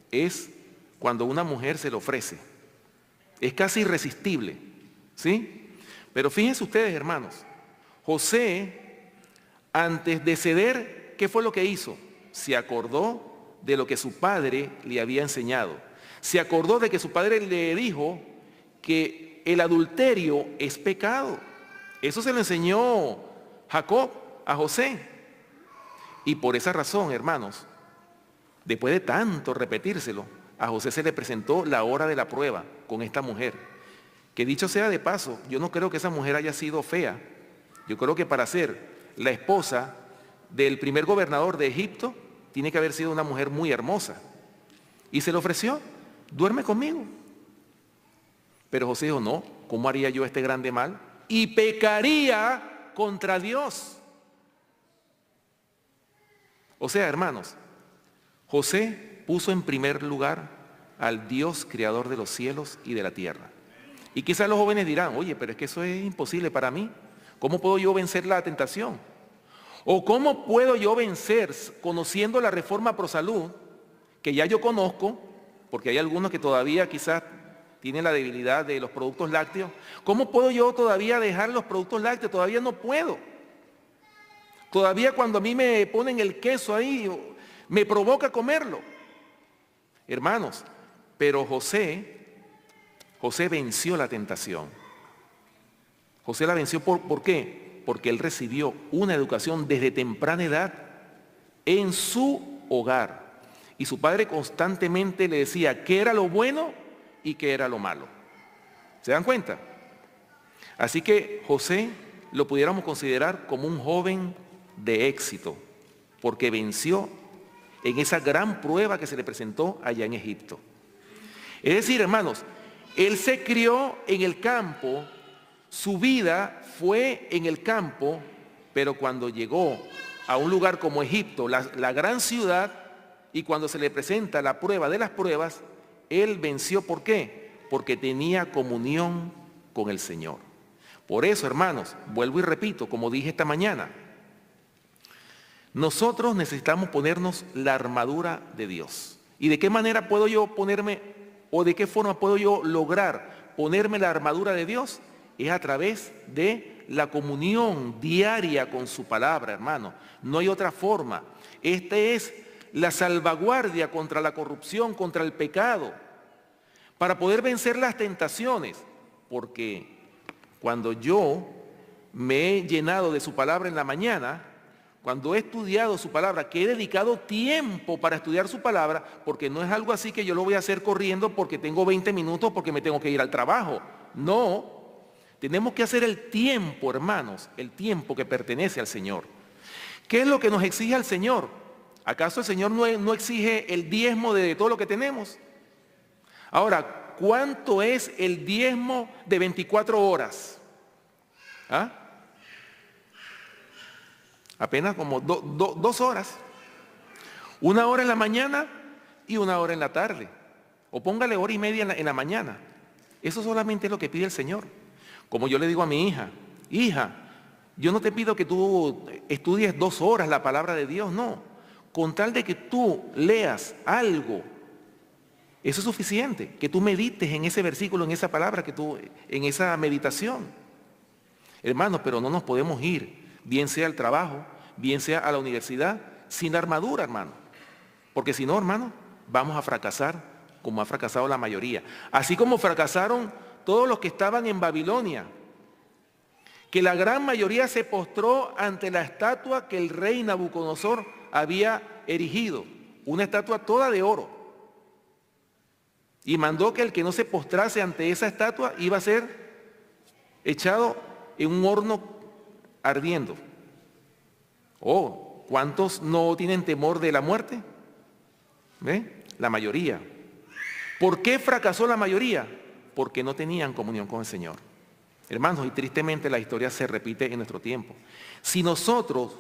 es cuando una mujer se le ofrece. Es casi irresistible, ¿sí? Pero fíjense ustedes, hermanos, José, antes de ceder, ¿qué fue lo que hizo? Se acordó de lo que su padre le había enseñado. Se acordó de que su padre le dijo que que el adulterio es pecado. Eso se lo enseñó Jacob a José. Y por esa razón, hermanos, después de tanto repetírselo, a José se le presentó la hora de la prueba con esta mujer. Que dicho sea de paso, yo no creo que esa mujer haya sido fea. Yo creo que para ser la esposa del primer gobernador de Egipto, tiene que haber sido una mujer muy hermosa. Y se le ofreció, duerme conmigo. Pero José dijo, no, ¿cómo haría yo este grande mal? Y pecaría contra Dios. O sea, hermanos, José puso en primer lugar al Dios creador de los cielos y de la tierra. Y quizás los jóvenes dirán, oye, pero es que eso es imposible para mí. ¿Cómo puedo yo vencer la tentación? ¿O cómo puedo yo vencer, conociendo la reforma pro salud, que ya yo conozco, porque hay algunos que todavía quizás tienen la debilidad de los productos lácteos? ¿Cómo puedo yo todavía dejar los productos lácteos? Todavía no puedo. Todavía cuando a mí me ponen el queso ahí, me provoca comerlo. Hermanos, pero José venció la tentación. José la venció, ¿por qué? Porque él recibió una educación desde temprana edad en su hogar. Y su padre constantemente le decía qué era lo bueno y qué era lo malo. ¿Se dan cuenta? Así que José lo pudiéramos considerar como un joven de éxito, porque venció en esa gran prueba que se le presentó allá en Egipto. Es decir, hermanos, él se crió en el campo, su vida fue en el campo, pero cuando llegó a un lugar como Egipto, la gran ciudad, y cuando se le presenta la prueba de las pruebas, él venció. ¿Por qué? Porque tenía comunión con el Señor. Por eso, hermanos, vuelvo y repito, como dije esta mañana, nosotros necesitamos ponernos la armadura de Dios. ¿Y de qué manera puedo yo ponerme, o de qué forma puedo yo lograr ponerme la armadura de Dios? Es a través de la comunión diaria con su palabra, hermano. No hay otra forma. Esta es la salvaguardia contra la corrupción, contra el pecado, para poder vencer las tentaciones. Porque cuando yo me he llenado de su palabra en la mañana, cuando he estudiado su palabra, que he dedicado tiempo para estudiar su palabra, porque no es algo así que yo lo voy a hacer corriendo porque tengo 20 minutos, porque me tengo que ir al trabajo. No, tenemos que hacer el tiempo, hermanos, el tiempo que pertenece al Señor. ¿Qué es lo que nos exige al Señor? ¿Acaso el Señor no exige el diezmo de todo lo que tenemos? Ahora, ¿cuánto es el diezmo de 24 horas? ¿Ah? Apenas como 2 horas. 1 hora en la mañana y 1 hora en la tarde. O póngale 1 hora y media en la mañana. Eso solamente es lo que pide el Señor. Como yo le digo a mi hija, hija, yo no te pido que tú estudies 2 horas la palabra de Dios, no. Con tal de que tú leas algo, eso es suficiente. Que tú medites en ese versículo, en esa palabra, en esa meditación. Hermanos, pero no nos podemos ir, bien sea al trabajo, bien sea a la universidad, sin armadura, hermano. Porque si no, hermano, vamos a fracasar como ha fracasado la mayoría. Así como fracasaron todos los que estaban en Babilonia, que la gran mayoría se postró ante la estatua que el rey Nabucodonosor había erigido, una estatua toda de oro. Y mandó que el que no se postrase ante esa estatua iba a ser echado en un horno ardiendo. Oh, ¿cuántos no tienen temor de la muerte? ¿Ve? La mayoría. ¿Por qué fracasó la mayoría? Porque no tenían comunión con el Señor. Hermanos, y tristemente la historia se repite en nuestro tiempo. Si nosotros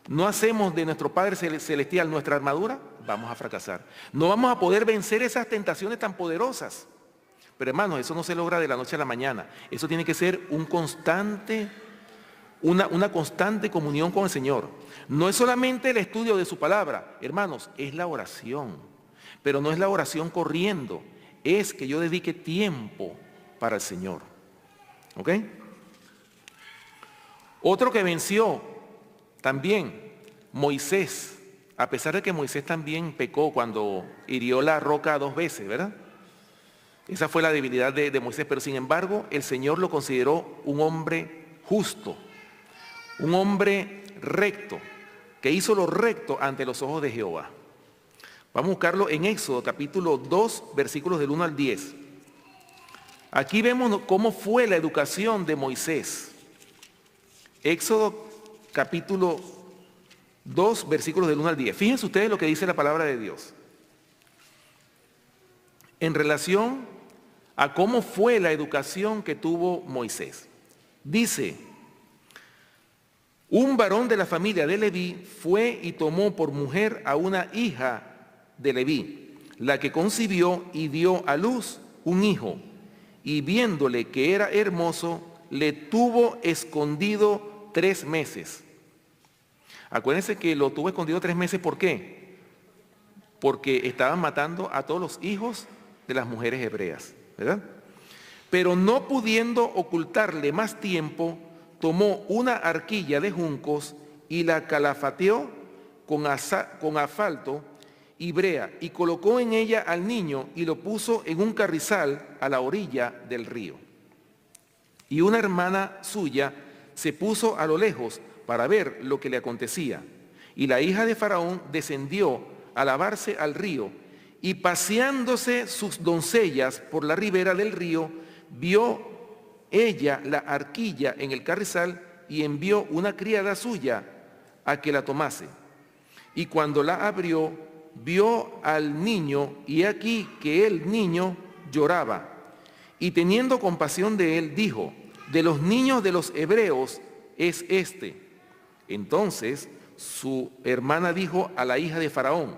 no hacemos de nuestro Padre Celestial nuestra armadura, vamos a fracasar. No vamos a poder vencer esas tentaciones tan poderosas. Pero hermanos, eso no se logra de la noche a la mañana. Eso tiene que ser una constante comunión con el Señor. No es solamente el estudio de su palabra, hermanos, es la oración. Pero no es la oración corriendo, es que yo dedique tiempo para el Señor. ¿Ok? Otro que venció también, Moisés, a pesar de que Moisés también pecó cuando hirió la roca 2 veces, ¿verdad? Esa fue la debilidad de Moisés, pero sin embargo el Señor lo consideró un hombre justo, un hombre recto, que hizo lo recto ante los ojos de Jehová. Vamos a buscarlo en Éxodo capítulo 2, versículos del 1 al 10. Aquí vemos cómo fue la educación de Moisés. Éxodo capítulo 2, versículos del 1 al 10. Fíjense ustedes lo que dice la palabra de Dios. En relación a cómo fue la educación que tuvo Moisés. Dice, un varón de la familia de Leví fue y tomó por mujer a una hija de Leví, la que concibió y dio a luz un hijo, y viéndole que era hermoso, le tuvo escondido 3 meses. Acuérdense que lo tuvo escondido 3 meses, ¿por qué? Porque estaban matando a todos los hijos de las mujeres hebreas, ¿verdad? Pero no pudiendo ocultarle más tiempo, tomó una arquilla de juncos y la calafateó con asfalto y brea, y colocó en ella al niño y lo puso en un carrizal a la orilla del río. Y una hermana suya se puso a lo lejos para ver lo que le acontecía. Y la hija de Faraón descendió a lavarse al río, y paseándose sus doncellas por la ribera del río, vio ella la arquilla en el carrizal y envió una criada suya a que la tomase. Y cuando la abrió, vio al niño, y aquí que el niño lloraba. Y teniendo compasión de él, dijo, de los niños de los hebreos es este. Entonces su hermana dijo a la hija de Faraón,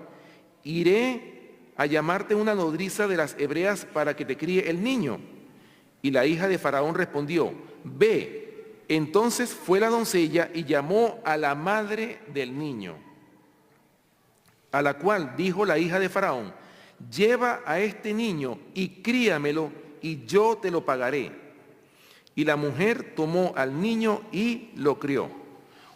iré a llamarte una nodriza de las hebreas para que te críe el niño. Y la hija de Faraón respondió, ve. Entonces fue la doncella y llamó a la madre del niño, a la cual dijo la hija de Faraón, lleva a este niño y críamelo y yo te lo pagaré. Y la mujer tomó al niño y lo crió.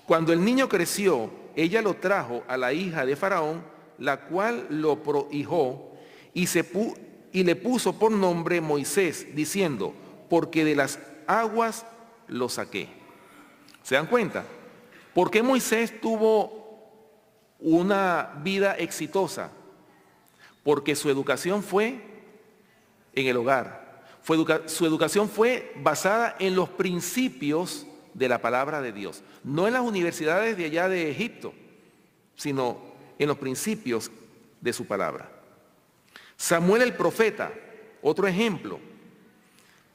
Cuando el niño creció, ella lo trajo a la hija de Faraón, la cual lo prohijó y le puso por nombre Moisés, diciendo, porque de las aguas lo saqué. ¿Se dan cuenta? ¿Por qué Moisés tuvo una vida exitosa? Porque su educación fue en el hogar. Su educación fue basada en los principios de la palabra de Dios. No en las universidades de allá de Egipto, sino en los principios de su palabra. Samuel el profeta, otro ejemplo.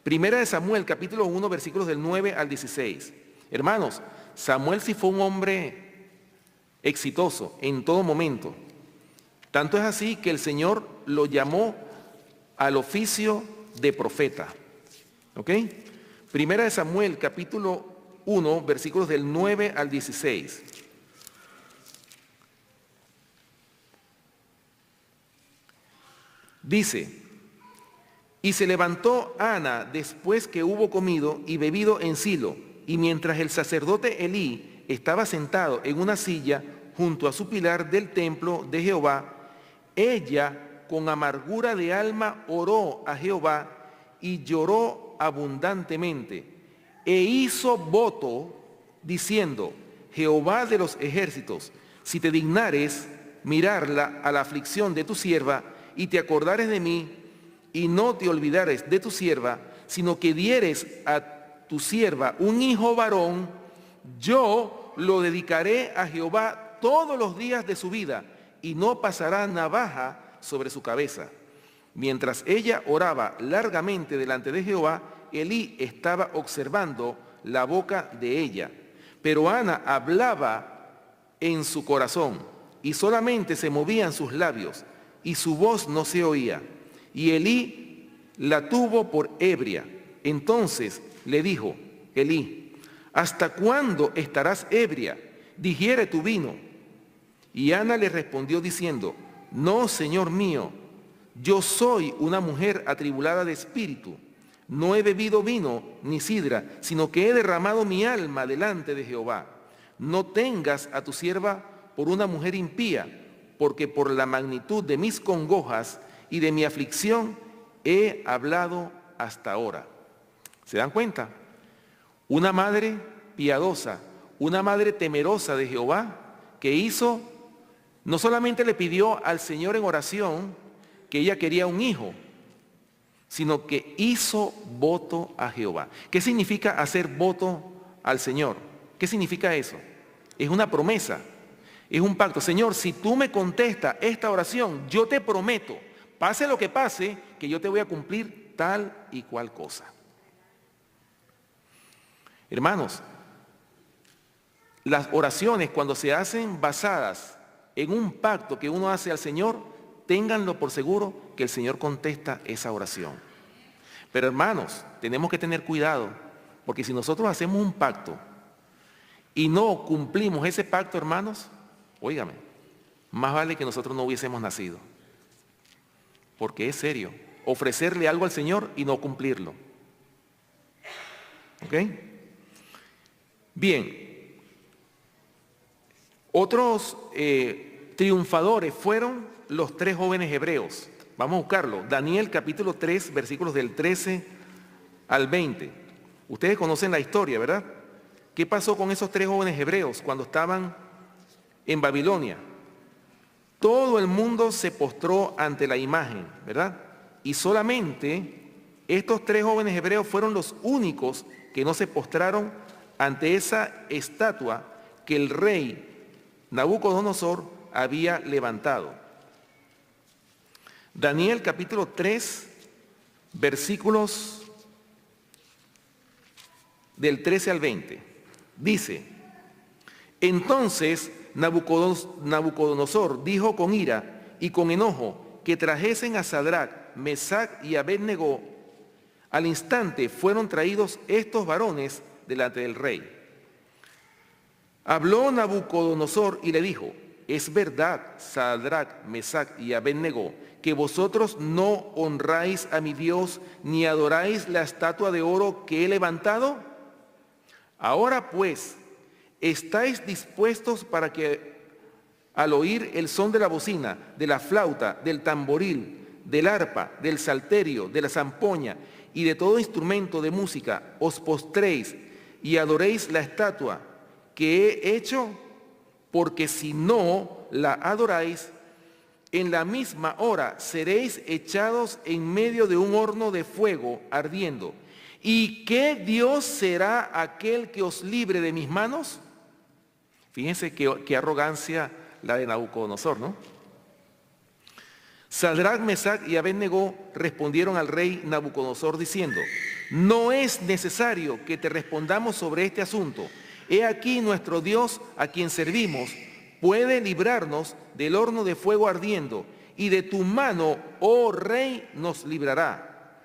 Primera de Samuel, capítulo 1, versículos del 9 al 16. Hermanos, Samuel sí fue un hombre exitoso en todo momento. Tanto es así que el Señor lo llamó al oficio de profeta. ¿Ok? Primera de Samuel, capítulo 1, versículos del 9 al 16. Dice, y se levantó Ana después que hubo comido y bebido en Silo, y mientras el sacerdote Elí estaba sentado en una silla junto a su pilar del templo de Jehová, ella con amargura de alma oró a Jehová y lloró abundantemente, e hizo voto diciendo, Jehová de los ejércitos, si te dignares mirarla a la aflicción de tu sierva, y te acordares de mí, y no te olvidares de tu sierva, sino que dieres a tu sierva un hijo varón, yo lo dedicaré a Jehová todos los días de su vida, y no pasará navaja sobre su cabeza. Mientras ella oraba largamente delante de Jehová, Elí estaba observando la boca de ella. Pero Ana hablaba en su corazón, y solamente se movían sus labios, y su voz no se oía. Y Elí la tuvo por ebria. Entonces le dijo, Elí, ¿hasta cuándo estarás ebria? Digiere tu vino. Y Ana le respondió diciendo, no, Señor mío, yo soy una mujer atribulada de espíritu. No he bebido vino ni sidra, sino que he derramado mi alma delante de Jehová. No tengas a tu sierva por una mujer impía, porque por la magnitud de mis congojas y de mi aflicción he hablado hasta ahora. ¿Se dan cuenta? Una madre piadosa, una madre temerosa de Jehová, que hizo, no solamente le pidió al Señor en oración que ella quería un hijo, sino que hizo voto a Jehová. ¿Qué significa hacer voto al Señor? ¿Qué significa eso? Es una promesa, es un pacto. Señor, si tú me contestas esta oración, yo te prometo, pase lo que pase, que yo te voy a cumplir tal y cual cosa. Hermanos, las oraciones cuando se hacen basadas en un pacto que uno hace al Señor, ténganlo por seguro que el Señor contesta esa oración. Pero hermanos, tenemos que tener cuidado, porque si nosotros hacemos un pacto y no cumplimos ese pacto, hermanos, óigame, más vale que nosotros no hubiésemos nacido. Porque es serio, ofrecerle algo al Señor y no cumplirlo. ¿Ok? Bien, otros triunfadores fueron los 3 jóvenes hebreos. Vamos a buscarlo. Daniel capítulo 3, versículos del 13 al 20. Ustedes conocen la historia, ¿verdad? ¿Qué pasó con esos 3 jóvenes hebreos cuando estaban en Babilonia? Todo el mundo se postró ante la imagen, ¿verdad? Y solamente estos 3 jóvenes hebreos fueron los únicos que no se postraron ante esa estatua que el rey Nabucodonosor había levantado. Daniel capítulo 3, versículos del 13 al 20. Dice, entonces Nabucodonosor dijo con ira y con enojo que trajesen a Sadrac, Mesac y Abed-Negó. Al instante fueron traídos estos varones delante del rey. Habló Nabucodonosor y le dijo, es verdad, Sadrac, Mesac y Abed-Negó, que vosotros no honráis a mi Dios ni adoráis la estatua de oro que he levantado. Ahora pues, ¿estáis dispuestos para que al oír el son de la bocina, de la flauta, del tamboril, del arpa, del salterio, de la zampoña y de todo instrumento de música, os postréis y adoréis la estatua que he hecho? Porque si no la adoráis, en la misma hora seréis echados en medio de un horno de fuego ardiendo. ¿Y qué Dios será aquel que os libre de mis manos? Fíjense qué arrogancia la de Nabucodonosor, ¿no? Sadrac, Mesac y Abed-Negó respondieron al rey Nabucodonosor diciendo, no es necesario que te respondamos sobre este asunto. He aquí nuestro Dios a quien servimos puede librarnos del horno de fuego ardiendo, y de tu mano, oh rey, nos librará.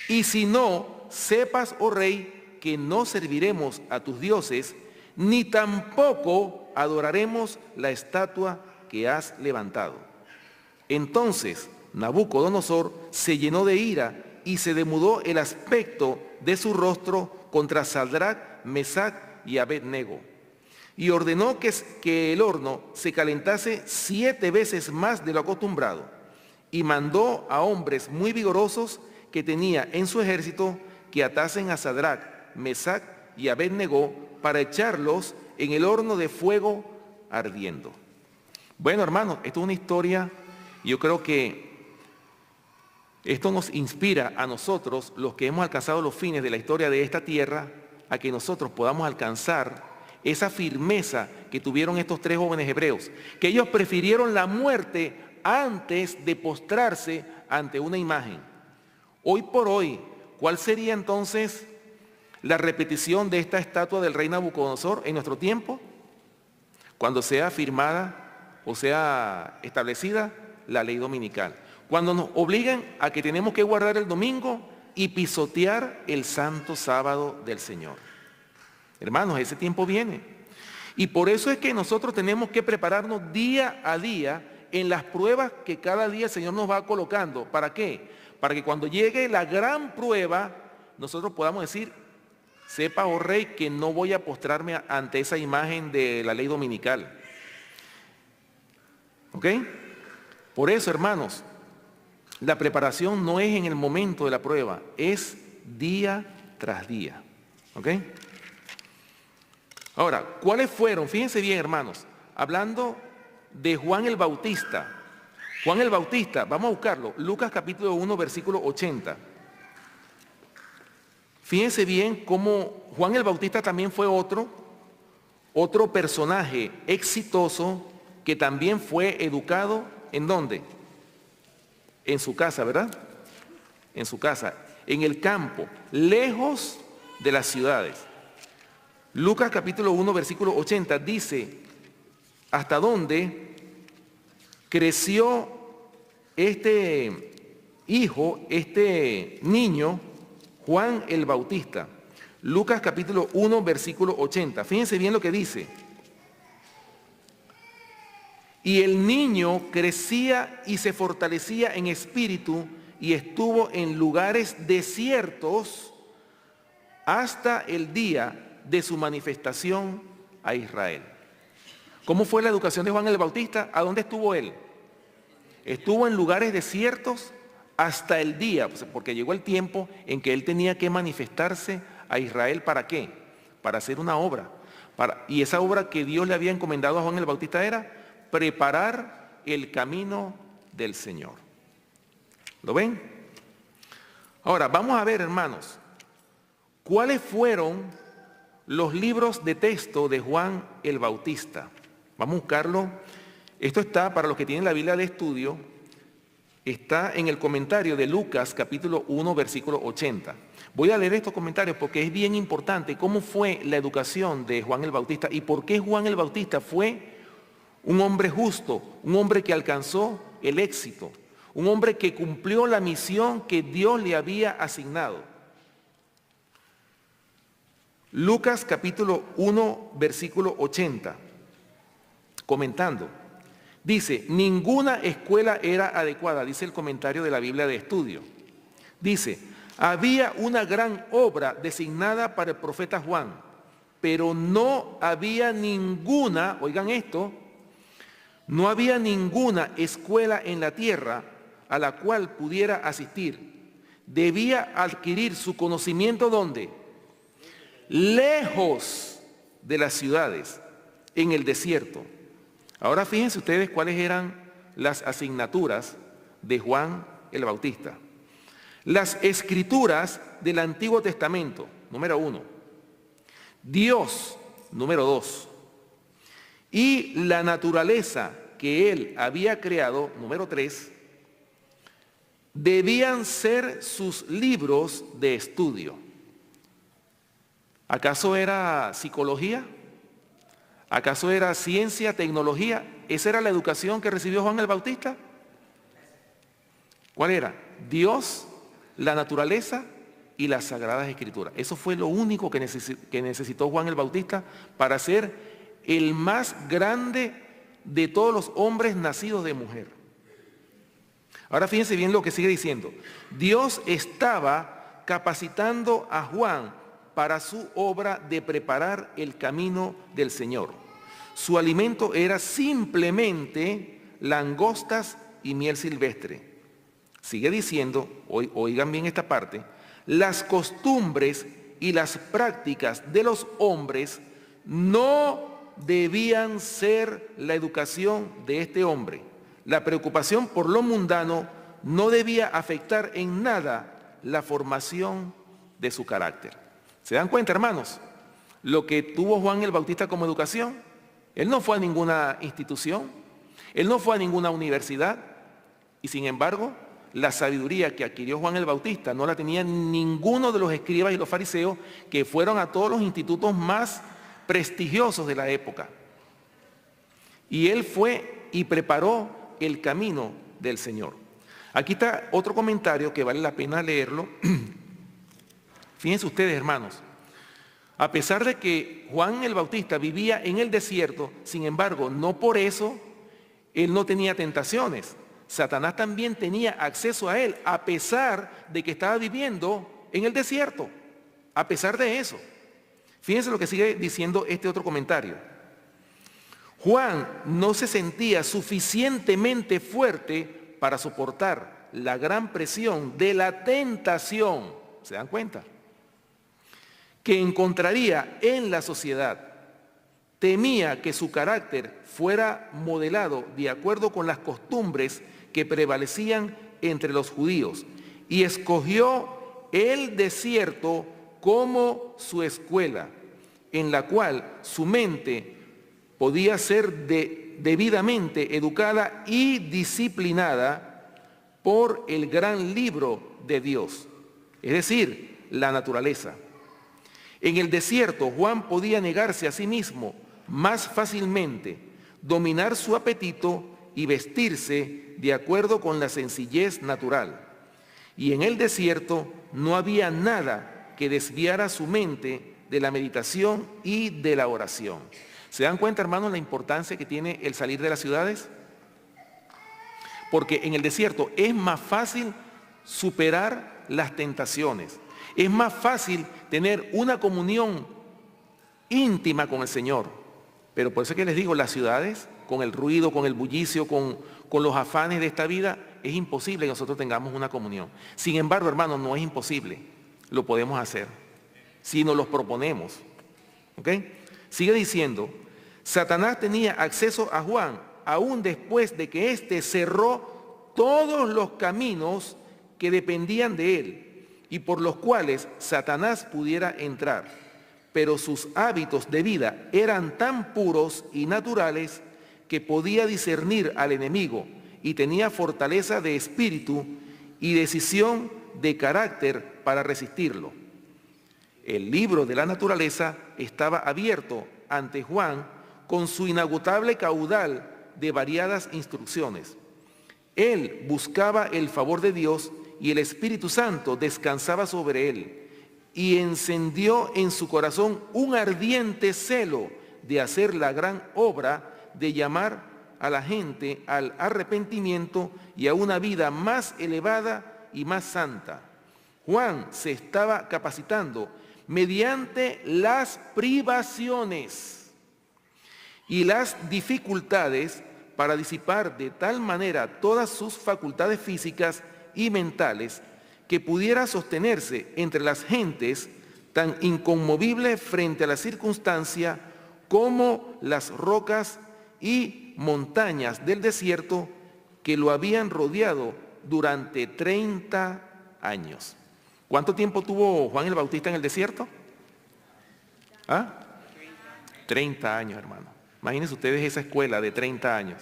Y si no, sepas, oh rey, que no serviremos a tus dioses, ni tampoco adoraremos la estatua que has levantado. Entonces Nabucodonosor se llenó de ira y se demudó el aspecto de su rostro contra Sadrac, Mesac y Abed-Negó. Y ordenó que el horno se calentase 7 veces más de lo acostumbrado. Y mandó a hombres muy vigorosos que tenía en su ejército que atasen a Sadrac, Mesac y Abed-Negó para echarlos en el horno de fuego ardiendo. Bueno, hermanos, esto es una historia, yo creo que esto nos inspira a nosotros, los que hemos alcanzado los fines de la historia de esta tierra, a que nosotros podamos alcanzar esa firmeza que tuvieron estos 3 jóvenes hebreos, que ellos prefirieron la muerte antes de postrarse ante una imagen. Hoy por hoy, ¿cuál sería entonces la repetición de esta estatua del rey Nabucodonosor en nuestro tiempo? Cuando sea firmada o sea establecida la ley dominical. Cuando nos obligan a que tenemos que guardar el domingo y pisotear el santo sábado del Señor. Hermanos, ese tiempo viene. Y por eso es que nosotros tenemos que prepararnos día a día en las pruebas que cada día el Señor nos va colocando. ¿Para qué? Para que cuando llegue la gran prueba, nosotros podamos decir, sepa, oh rey, que no voy a postrarme ante esa imagen de la ley dominical. ¿Ok? Por eso, hermanos, La preparación no es en el momento de la prueba, es día tras día. ¿Ok? Ahora, ¿cuáles fueron? Fíjense bien, hermanos, hablando de Juan el Bautista. Juan el Bautista, vamos a buscarlo, Lucas capítulo 1, versículo 80. Fíjense bien cómo Juan el Bautista también fue otro personaje exitoso que también fue educado, ¿en dónde? En su casa, ¿verdad? En su casa, en el campo, lejos de las ciudades. Lucas capítulo 1, versículo 80 dice, hasta dónde creció este hijo, este niño, Juan el Bautista. Lucas capítulo 1, versículo 80. Fíjense bien lo que dice. Y el niño crecía y se fortalecía en espíritu y estuvo en lugares desiertos hasta el día de su manifestación a Israel. ¿Cómo fue la educación de Juan el Bautista? ¿A dónde estuvo él? Estuvo en lugares desiertos hasta el día, porque llegó el tiempo en que él tenía que manifestarse a Israel. ¿Para qué? Para hacer una obra. Y esa obra que Dios le había encomendado a Juan el Bautista era preparar el camino del Señor. ¿Lo ven? Ahora, vamos a ver, hermanos, ¿cuáles fueron los libros de texto de Juan el Bautista? Vamos a buscarlo. Esto está, para los que tienen la Biblia de estudio, está en el comentario de Lucas capítulo 1, versículo 80. Voy a leer estos comentarios porque es bien importante cómo fue la educación de Juan el Bautista y por qué Juan el Bautista fue un hombre justo, un hombre que alcanzó el éxito, un hombre que cumplió la misión que Dios le había asignado. Lucas capítulo 1, versículo 80, comentando, dice, ninguna escuela era adecuada, dice el comentario de la Biblia de estudio. Dice, había una gran obra designada para el profeta Juan, pero no había ninguna, oigan esto, no había ninguna escuela en la tierra a la cual pudiera asistir. Debía adquirir su conocimiento ¿dónde? Lejos de las ciudades, en el desierto. Ahora fíjense ustedes cuáles eran las asignaturas de Juan el Bautista. Las escrituras del Antiguo Testamento, número 1. Dios, número 2. Y la naturaleza que él había creado, número 3, debían ser sus libros de estudio. ¿Acaso era psicología? ¿Acaso era ciencia, tecnología? ¿Esa era la educación que recibió Juan el Bautista? ¿Cuál era? Dios, la naturaleza y las Sagradas Escrituras. Eso fue lo único que necesitó Juan el Bautista para ser el más grande de todos los hombres nacidos de mujer. Ahora fíjense bien lo que sigue diciendo. Dios estaba capacitando a Juan para su obra de preparar el camino del Señor. Su alimento era simplemente langostas y miel silvestre. Sigue diciendo, oigan bien esta parte, las costumbres y las prácticas de los hombres no debían ser la educación de este hombre. La preocupación por lo mundano no debía afectar en nada la formación de su carácter. ¿Se dan cuenta, hermanos? Lo que tuvo Juan el Bautista como educación, él no fue a ninguna institución, él no fue a ninguna universidad, y sin embargo, la sabiduría que adquirió Juan el Bautista no la tenía ninguno de los escribas y los fariseos que fueron a todos los institutos más prestigiosos de la época. Y él fue y preparó el camino del Señor. Aquí está otro comentario que vale la pena leerlo. Fíjense ustedes, hermanos, a pesar de que Juan el Bautista vivía en el desierto, sin embargo, no por eso él no tenía tentaciones. Satanás también tenía acceso a él, a pesar de que estaba viviendo en el desierto. A pesar de eso. Fíjense lo que sigue diciendo este otro comentario. Juan no se sentía suficientemente fuerte para soportar la gran presión de la tentación, ¿se dan cuenta?, que encontraría en la sociedad. Temía que su carácter fuera modelado de acuerdo con las costumbres que prevalecían entre los judíos y escogió el desierto como su escuela, en la cual su mente podía ser debidamente educada y disciplinada por el gran libro de Dios, es decir, la naturaleza. En el desierto, Juan podía negarse a sí mismo más fácilmente, dominar su apetito y vestirse de acuerdo con la sencillez natural. Y en el desierto no había nada que desviara su mente de la meditación y de la oración. ¿Se dan cuenta, hermanos, la importancia que tiene el salir de las ciudades? Porque en el desierto es más fácil superar las tentaciones. Es más fácil tener una comunión íntima con el Señor. Pero por eso es que les digo, las ciudades, con el ruido, con el bullicio, con los afanes de esta vida, es imposible que nosotros tengamos una comunión. Sin embargo, hermanos, no es imposible. Lo podemos hacer si nos los proponemos. ¿Ok? Sigue diciendo, Satanás tenía acceso a Juan aún después de que éste cerró todos los caminos que dependían de él y por los cuales Satanás pudiera entrar. Pero sus hábitos de vida eran tan puros y naturales que podía discernir al enemigo y tenía fortaleza de espíritu y decisión de carácter para resistirlo. El libro de la naturaleza estaba abierto ante Juan con su inagotable caudal de variadas instrucciones. Él buscaba el favor de Dios y el Espíritu Santo descansaba sobre él y encendió en su corazón un ardiente celo de hacer la gran obra de llamar a la gente al arrepentimiento y a una vida más elevada y más santa. Juan se estaba capacitando mediante las privaciones y las dificultades para disipar de tal manera todas sus facultades físicas y mentales que pudiera sostenerse entre las gentes tan inconmovible frente a la circunstancia como las rocas y montañas del desierto que lo habían rodeado durante 30 años. ¿Cuánto tiempo tuvo Juan el Bautista en el desierto? 30 años, hermano. Imagínense ustedes esa escuela de 30 años.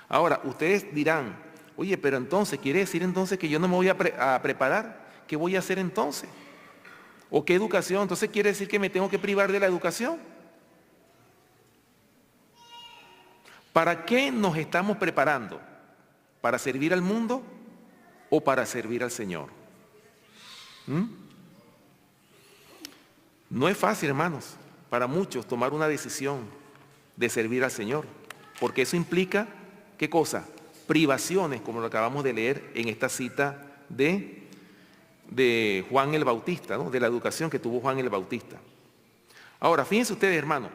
Ahora, ustedes dirán, oye, pero entonces, ¿quiere decir entonces que yo no me voy a preparar? ¿Qué voy a hacer entonces? ¿O qué educación? Entonces, ¿quiere decir que me tengo que privar de la educación? ¿Para qué nos estamos preparando? ¿Para servir al mundo o para servir al Señor? No es fácil, hermanos, para muchos tomar una decisión de servir al Señor, porque eso implica, ¿qué cosa? Privaciones, como lo acabamos de leer en esta cita de Juan el Bautista, ¿no? De la educación que tuvo Juan el Bautista. Ahora, fíjense ustedes, hermanos,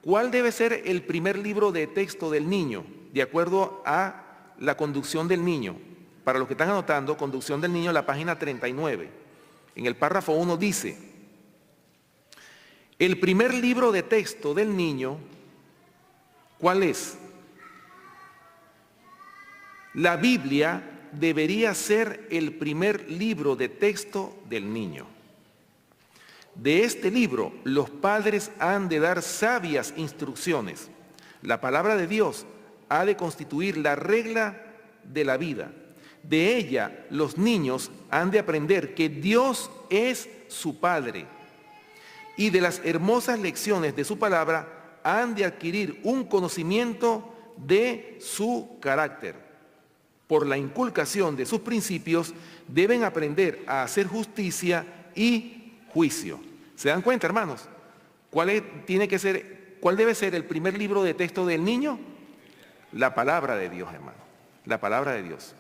¿cuál debe ser el primer libro de texto del niño, de acuerdo a la conducción del niño? Para los que están anotando, conducción del niño, la página 39. En el párrafo 1 dice, el primer libro de texto del niño, ¿cuál es? La Biblia debería ser el primer libro de texto del niño. De este libro, los padres han de dar sabias instrucciones. La palabra de Dios ha de constituir la regla de la vida. De ella, los niños han de aprender que Dios es su Padre. Y de las hermosas lecciones de su palabra, han de adquirir un conocimiento de su carácter. Por la inculcación de sus principios, deben aprender a hacer justicia y juicio. ¿Se dan cuenta, hermanos? ¿Cuál debe ser el primer libro de texto del niño? La palabra de Dios, hermano. La palabra de Dios.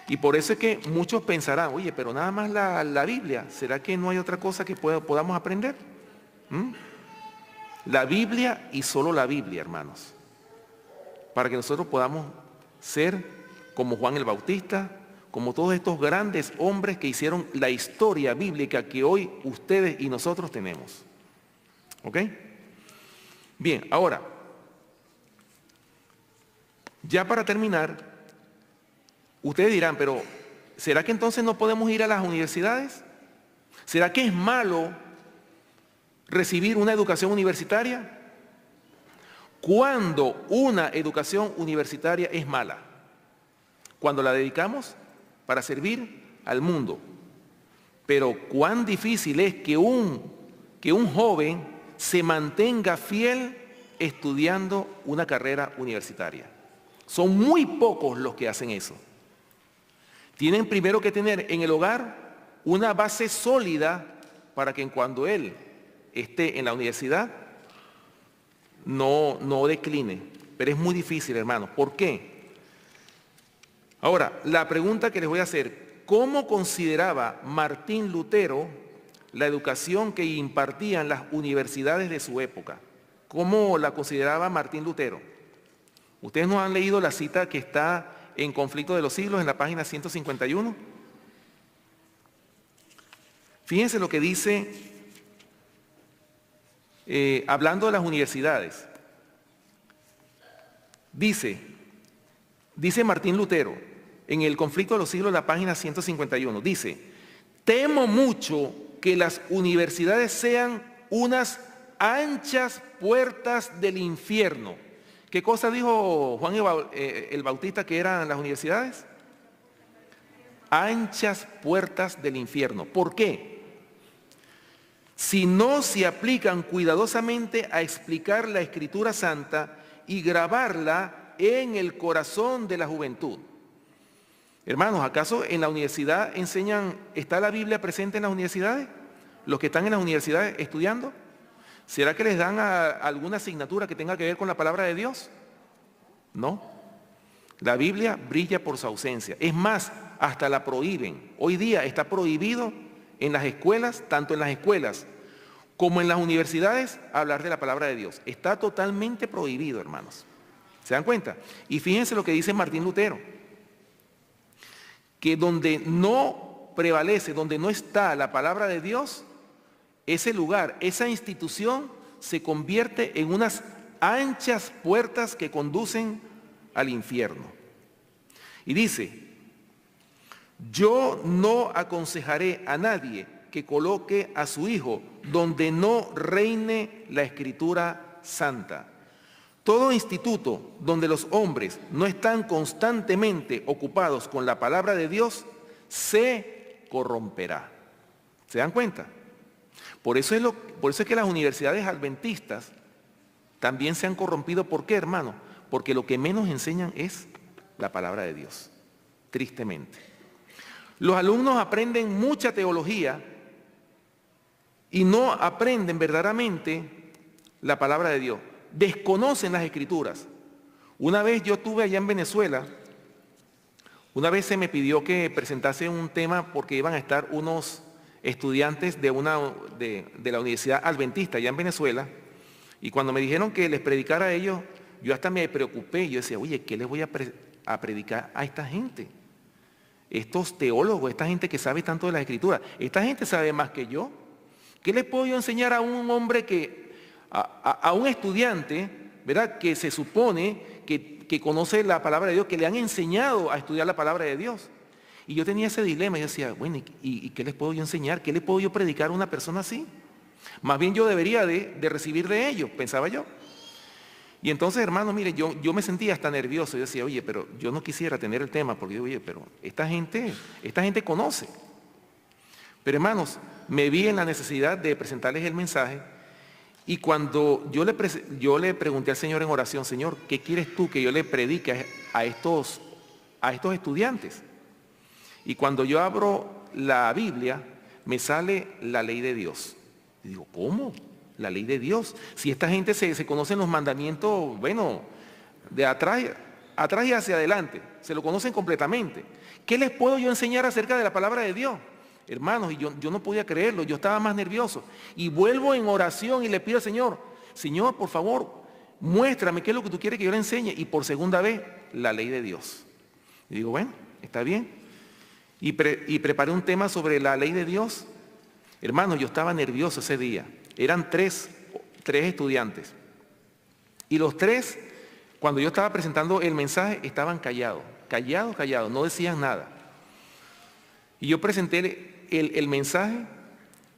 Y por eso es que muchos pensarán, oye, pero nada más la Biblia, ¿será que no hay otra cosa que podamos aprender? La Biblia y solo la Biblia, hermanos. Para que nosotros podamos ser como Juan el Bautista, como todos estos grandes hombres que hicieron la historia bíblica que hoy ustedes y nosotros tenemos. ¿Ok? Bien, ahora, ya para terminar, ustedes dirán, pero ¿será que entonces no podemos ir a las universidades? ¿Será que es malo recibir una educación universitaria? ¿Cuándo una educación universitaria es mala? Cuando la dedicamos para servir al mundo. Pero cuán difícil es que un joven se mantenga fiel estudiando una carrera universitaria. Son muy pocos los que hacen eso. Tienen primero que tener en el hogar una base sólida para que cuando él esté en la universidad no decline. Pero es muy difícil, hermanos. ¿Por qué? Ahora, la pregunta que les voy a hacer, ¿cómo consideraba Martín Lutero la educación que impartían las universidades de su época? ¿Cómo la consideraba Martín Lutero? ¿Ustedes no han leído la cita que está en Conflicto de los Siglos en la página 151? Fíjense lo que dice, hablando de las universidades. Dice Martín Lutero, en el Conflicto de los Siglos, la página 151, dice, temo mucho que las universidades sean unas anchas puertas del infierno. ¿Qué cosa dijo Juan el Bautista que eran las universidades? Anchas puertas del infierno. ¿Por qué? Si no se aplican cuidadosamente a explicar la Escritura Santa y grabarla en el corazón de la juventud. Hermanos, ¿acaso en la universidad está la Biblia presente en las universidades? ¿Los que están en las universidades estudiando? ¿Será que les dan alguna asignatura que tenga que ver con la palabra de Dios? No. La Biblia brilla por su ausencia. Es más, hasta la prohíben. Hoy día está prohibido en las escuelas, tanto en las escuelas como en las universidades, hablar de la palabra de Dios. Está totalmente prohibido, hermanos. ¿Se dan cuenta? Y fíjense lo que dice Martín Lutero. Que donde no prevalece, donde no está la palabra de Dios, ese lugar, esa institución se convierte en unas anchas puertas que conducen al infierno. Y dice, yo no aconsejaré a nadie que coloque a su hijo donde no reine la Escritura Santa. Todo instituto donde los hombres no están constantemente ocupados con la palabra de Dios se corromperá. ¿Se dan cuenta? Por eso es que las universidades adventistas también se han corrompido. ¿Por qué, hermano? Porque lo que menos enseñan es la palabra de Dios, tristemente. Los alumnos aprenden mucha teología y no aprenden verdaderamente la palabra de Dios. Desconocen las Escrituras. Una vez yo estuve allá en Venezuela, una vez se me pidió que presentase un tema porque iban a estar unos estudiantes de la Universidad Adventista allá en Venezuela, y cuando me dijeron que les predicara a ellos, yo hasta me preocupé. Yo decía, oye, ¿qué les voy a predicar a esta gente? Estos teólogos, esta gente que sabe tanto de las Escrituras, esta gente sabe más que yo. ¿Qué les puedo yo enseñar a un hombre a un estudiante, ¿verdad?, que se supone que conoce la palabra de Dios, que le han enseñado a estudiar la palabra de Dios? Y yo tenía ese dilema. Yo decía, bueno, ¿y qué les puedo yo enseñar? ¿Qué le puedo yo predicar a una persona así? Más bien yo debería de recibir de ellos, pensaba yo. Y entonces, hermano, mire, yo me sentía hasta nervioso. Yo decía, oye, pero yo no quisiera tener el tema, porque yo, oye, pero esta gente conoce. Pero, hermanos, me vi en la necesidad de presentarles el mensaje. Y cuando yo le pregunté al Señor en oración, Señor, ¿qué quieres tú que yo le predique a estos estudiantes? Y cuando yo abro la Biblia, me sale la ley de Dios. Y digo, ¿cómo? La ley de Dios. Si esta gente se conocen los mandamientos, bueno, de atrás y hacia adelante, se lo conocen completamente. ¿Qué les puedo yo enseñar acerca de la palabra de Dios? Hermanos, y yo no podía creerlo, yo estaba más nervioso. Y vuelvo en oración y le pido al Señor, Señor, por favor, muéstrame qué es lo que tú quieres que yo le enseñe. Y por segunda vez, la ley de Dios. Y digo, bueno, está bien. y preparé un tema sobre la ley de Dios. Hermanos, yo estaba nervioso ese día. Eran tres estudiantes. Y los tres, cuando yo estaba presentando el mensaje, estaban callados, no decían nada. Y yo presenté el mensaje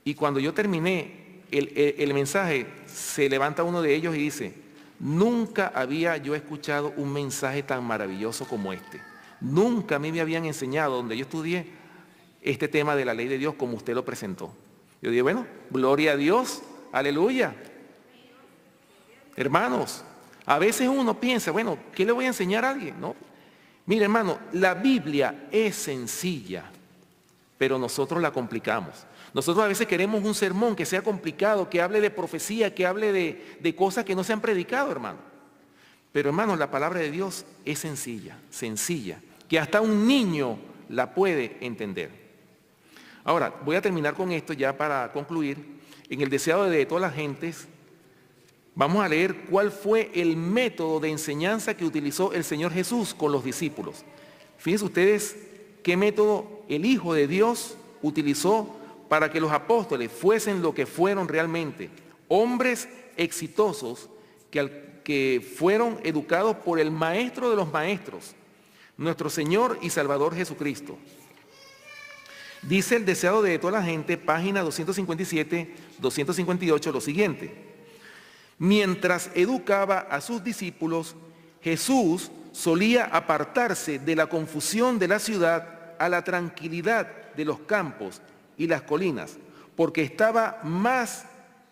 y cuando yo terminé el mensaje, se levanta uno de ellos y dice, nunca había yo escuchado un mensaje tan maravilloso como este. Nunca a mí me habían enseñado, donde yo estudié, este tema de la ley de Dios como usted lo presentó. Yo dije, bueno, gloria a Dios, aleluya. Hermanos, a veces uno piensa, bueno, ¿qué le voy a enseñar a alguien? No. Mire, hermano, la Biblia es sencilla, pero nosotros la complicamos. Nosotros a veces queremos un sermón que sea complicado, que hable de profecía, que hable de cosas que no se han predicado, hermano. Pero, hermano, la palabra de Dios es sencilla, que hasta un niño la puede entender. Ahora, voy a terminar con esto ya para concluir. En el deseado de todas las gentes, vamos a leer cuál fue el método de enseñanza que utilizó el Señor Jesús con los discípulos. Fíjense ustedes qué método el Hijo de Dios utilizó para que los apóstoles fuesen lo que fueron realmente, hombres exitosos que fueron educados por el Maestro de los Maestros, nuestro Señor y Salvador Jesucristo. Dice el deseado de toda la gente, página 257, 258, lo siguiente. Mientras educaba a sus discípulos, Jesús solía apartarse de la confusión de la ciudad a la tranquilidad de los campos y las colinas, porque estaba más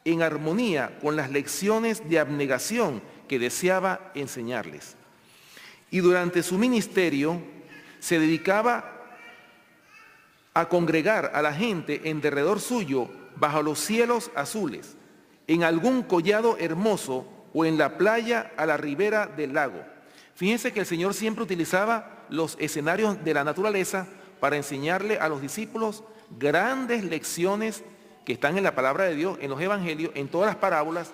en armonía con las lecciones de abnegación que deseaba enseñarles. Y durante su ministerio se dedicaba a congregar a la gente en derredor suyo bajo los cielos azules, en algún collado hermoso o en la playa a la ribera del lago. Fíjense que el Señor siempre utilizaba los escenarios de la naturaleza para enseñarle a los discípulos grandes lecciones que están en la palabra de Dios, en los evangelios, en todas las parábolas.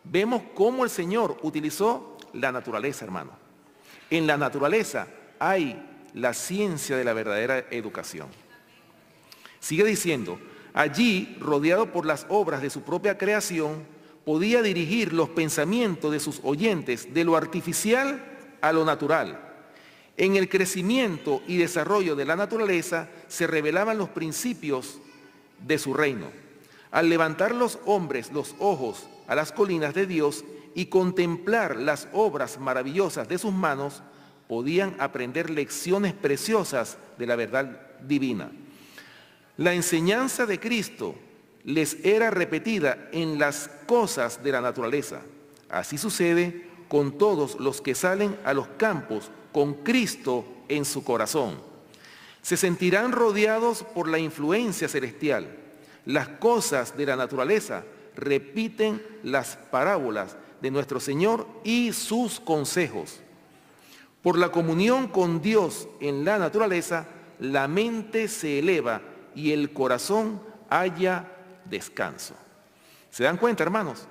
Vemos cómo el Señor utilizó la naturaleza, hermano. En la naturaleza hay la ciencia de la verdadera educación. Sigue diciendo, allí, rodeado por las obras de su propia creación, podía dirigir los pensamientos de sus oyentes de lo artificial a lo natural. En el crecimiento y desarrollo de la naturaleza se revelaban los principios de su reino. Al levantar los hombres los ojos a las colinas de Dios y contemplar las obras maravillosas de sus manos, podían aprender lecciones preciosas de la verdad divina. La enseñanza de Cristo les era repetida en las cosas de la naturaleza. Así sucede con todos los que salen a los campos con Cristo en su corazón. Se sentirán rodeados por la influencia celestial. Las cosas de la naturaleza repiten las parábolas de nuestro Señor y sus consejos. Por la comunión con Dios en la naturaleza, la mente se eleva y el corazón halla descanso. ¿Se dan cuenta, hermanos?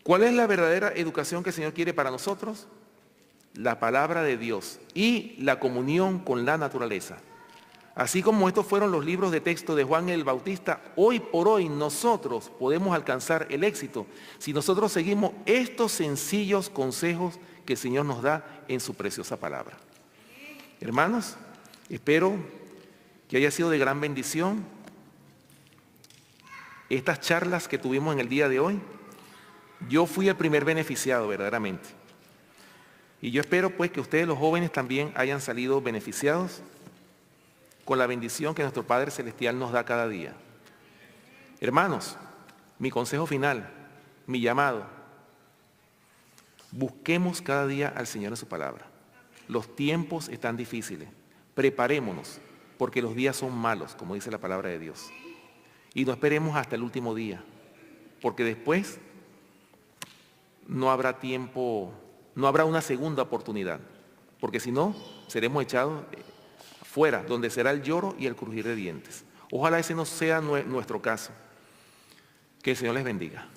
¿Cuál es la verdadera educación que el Señor quiere para nosotros? La palabra de Dios y la comunión con la naturaleza. Así como estos fueron los libros de texto de Juan el Bautista, hoy por hoy nosotros podemos alcanzar el éxito si nosotros seguimos estos sencillos consejos que el Señor nos da en su preciosa palabra. Hermanos, espero que haya sido de gran bendición estas charlas que tuvimos en el día de hoy. Yo fui el primer beneficiado verdaderamente. Y yo espero pues que ustedes los jóvenes también hayan salido beneficiados con la bendición que nuestro Padre Celestial nos da cada día. Hermanos, mi consejo final, mi llamado, busquemos cada día al Señor en su palabra. Los tiempos están difíciles, preparémonos, porque los días son malos, como dice la palabra de Dios. Y no esperemos hasta el último día, porque después no habrá tiempo, no habrá una segunda oportunidad, porque si no, seremos echados fuera, donde será el lloro y el crujir de dientes. Ojalá ese no sea nuestro caso. Que el Señor les bendiga.